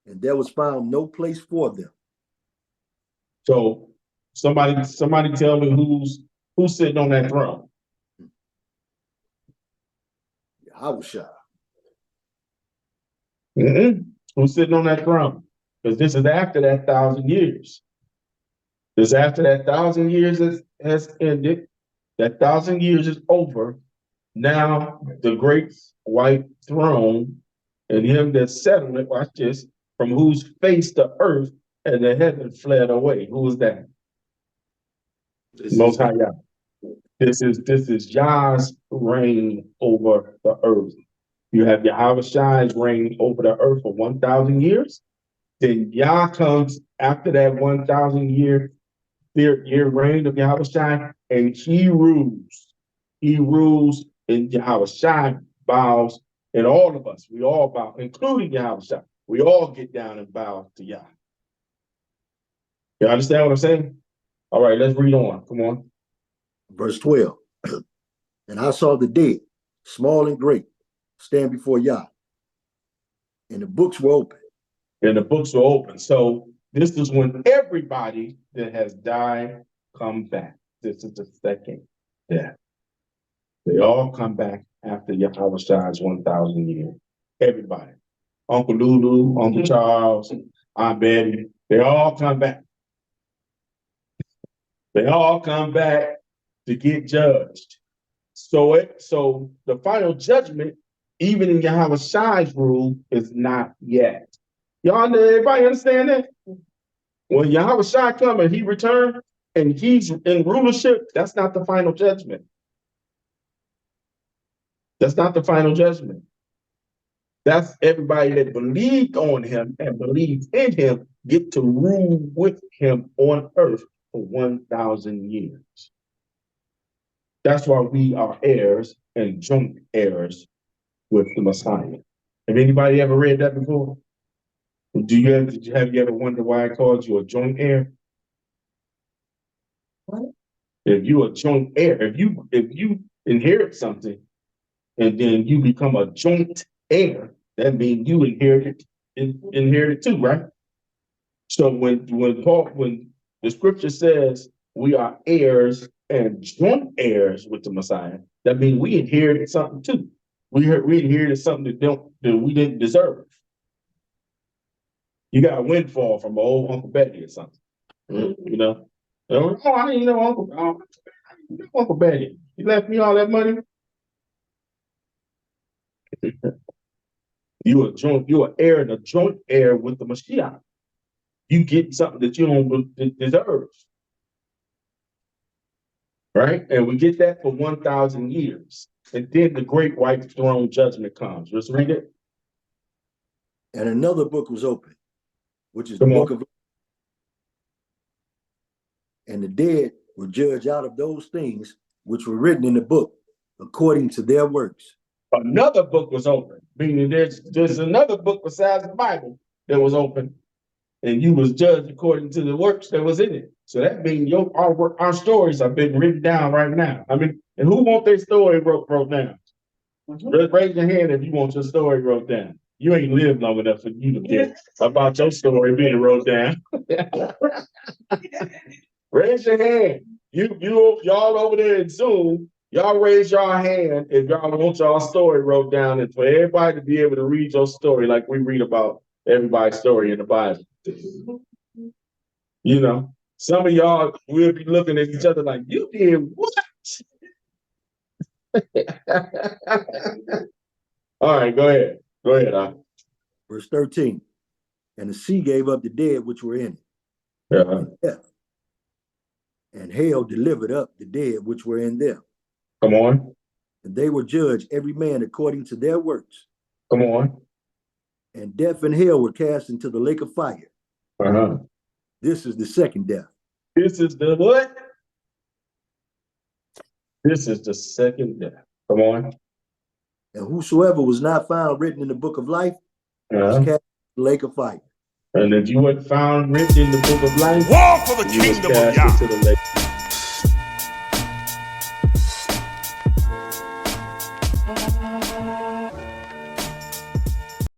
and there was found no place for them. So somebody tell me who's sitting on that throne. Yahushua. Who's sitting on that throne? Because this is after that 1,000 years. This is after that 1,000 years has ended. That 1,000 years is over. Now the great white throne and him that sat on it, watch this, from whose face the earth and the heaven fled away. Who is that? Most High Yah. This is Yah's reign over the earth. You have Yahushai's reign over the earth for 1,000 years. Then Yah comes after that 1,000 year reign of Yahushai, and he rules. He rules, and Yahushai bows, and all of us, we all bow, including Yahushai. We all get down and bow to Yah. You understand what I'm saying? All right, let's read on. Come on. Verse 12. And I saw the dead, small and great, stand before Yah, and the books were open. And the books were open. So this is when everybody that has died come back. This is the second death. They all come back after Yahushai's 1,000 years. Everybody. Uncle Lulu, Uncle Charles, Aunt Betty, they all come back. They all come back to get judged. So the final judgment, even in Yahushai's rule, is not yet. Everybody understand that? When Yahushai come and he return and he's in rulership, that's not the final judgment. That's not the final judgment. That's everybody that believed on him and believes in him get to rule with him on earth for 1,000 years. That's why we are heirs and joint heirs with the Messiah. Have anybody ever read that before? Have you ever wondered why I called you a joint heir? What? If you're a joint heir, if you inherit something and then you become a joint heir, that means you inherit too, right? So when the scripture says we are heirs and joint heirs with the Messiah, that means we inherited something too. We inherited something that we didn't deserve. You got a windfall from old Uncle Betty or something. You know? Oh, I didn't know Uncle Betty. He left me all that money. You're an heir and a joint heir with the Mashiach. You get something that you don't deserve. Right? And we get that for 1,000 years. And then the great white throne judgment comes. Let's read it. And another book was opened, which is the Come on. book of life. And the dead were judged out of those things which were written in the book according to their works. Another book was open, meaning there's another book besides the Bible that was open, and you was judged according to the works that was in it. So that means our stories are being written down right now. I mean, and who want their story wrote down? Raise your hand if you want your story wrote down. You ain't lived long enough for you to get about your story being wrote down. Raise your hand. Y'all over there in Zoom, y'all raise your hand if y'all want y'all story wrote down, and for everybody to be able to read your story like we read about everybody's story in the Bible. You know, some of y'all will be looking at each other like, you did what? All right, go ahead. Go ahead. Verse 13. And the sea gave up the dead which were in it, Uh-huh. death. And hell delivered up the dead which were in them. Come on. And they were judged every man according to their works. Come on. And death and hell were cast into the lake of fire. Uh-huh. This is the second death. This is the what? This is the second death. Come on. And whosoever was not found written in the book of life was Uh-huh. cast into the lake of fire. And if you weren't found written in the book of life, War for the you was kingdom of cast Yah. into the lake.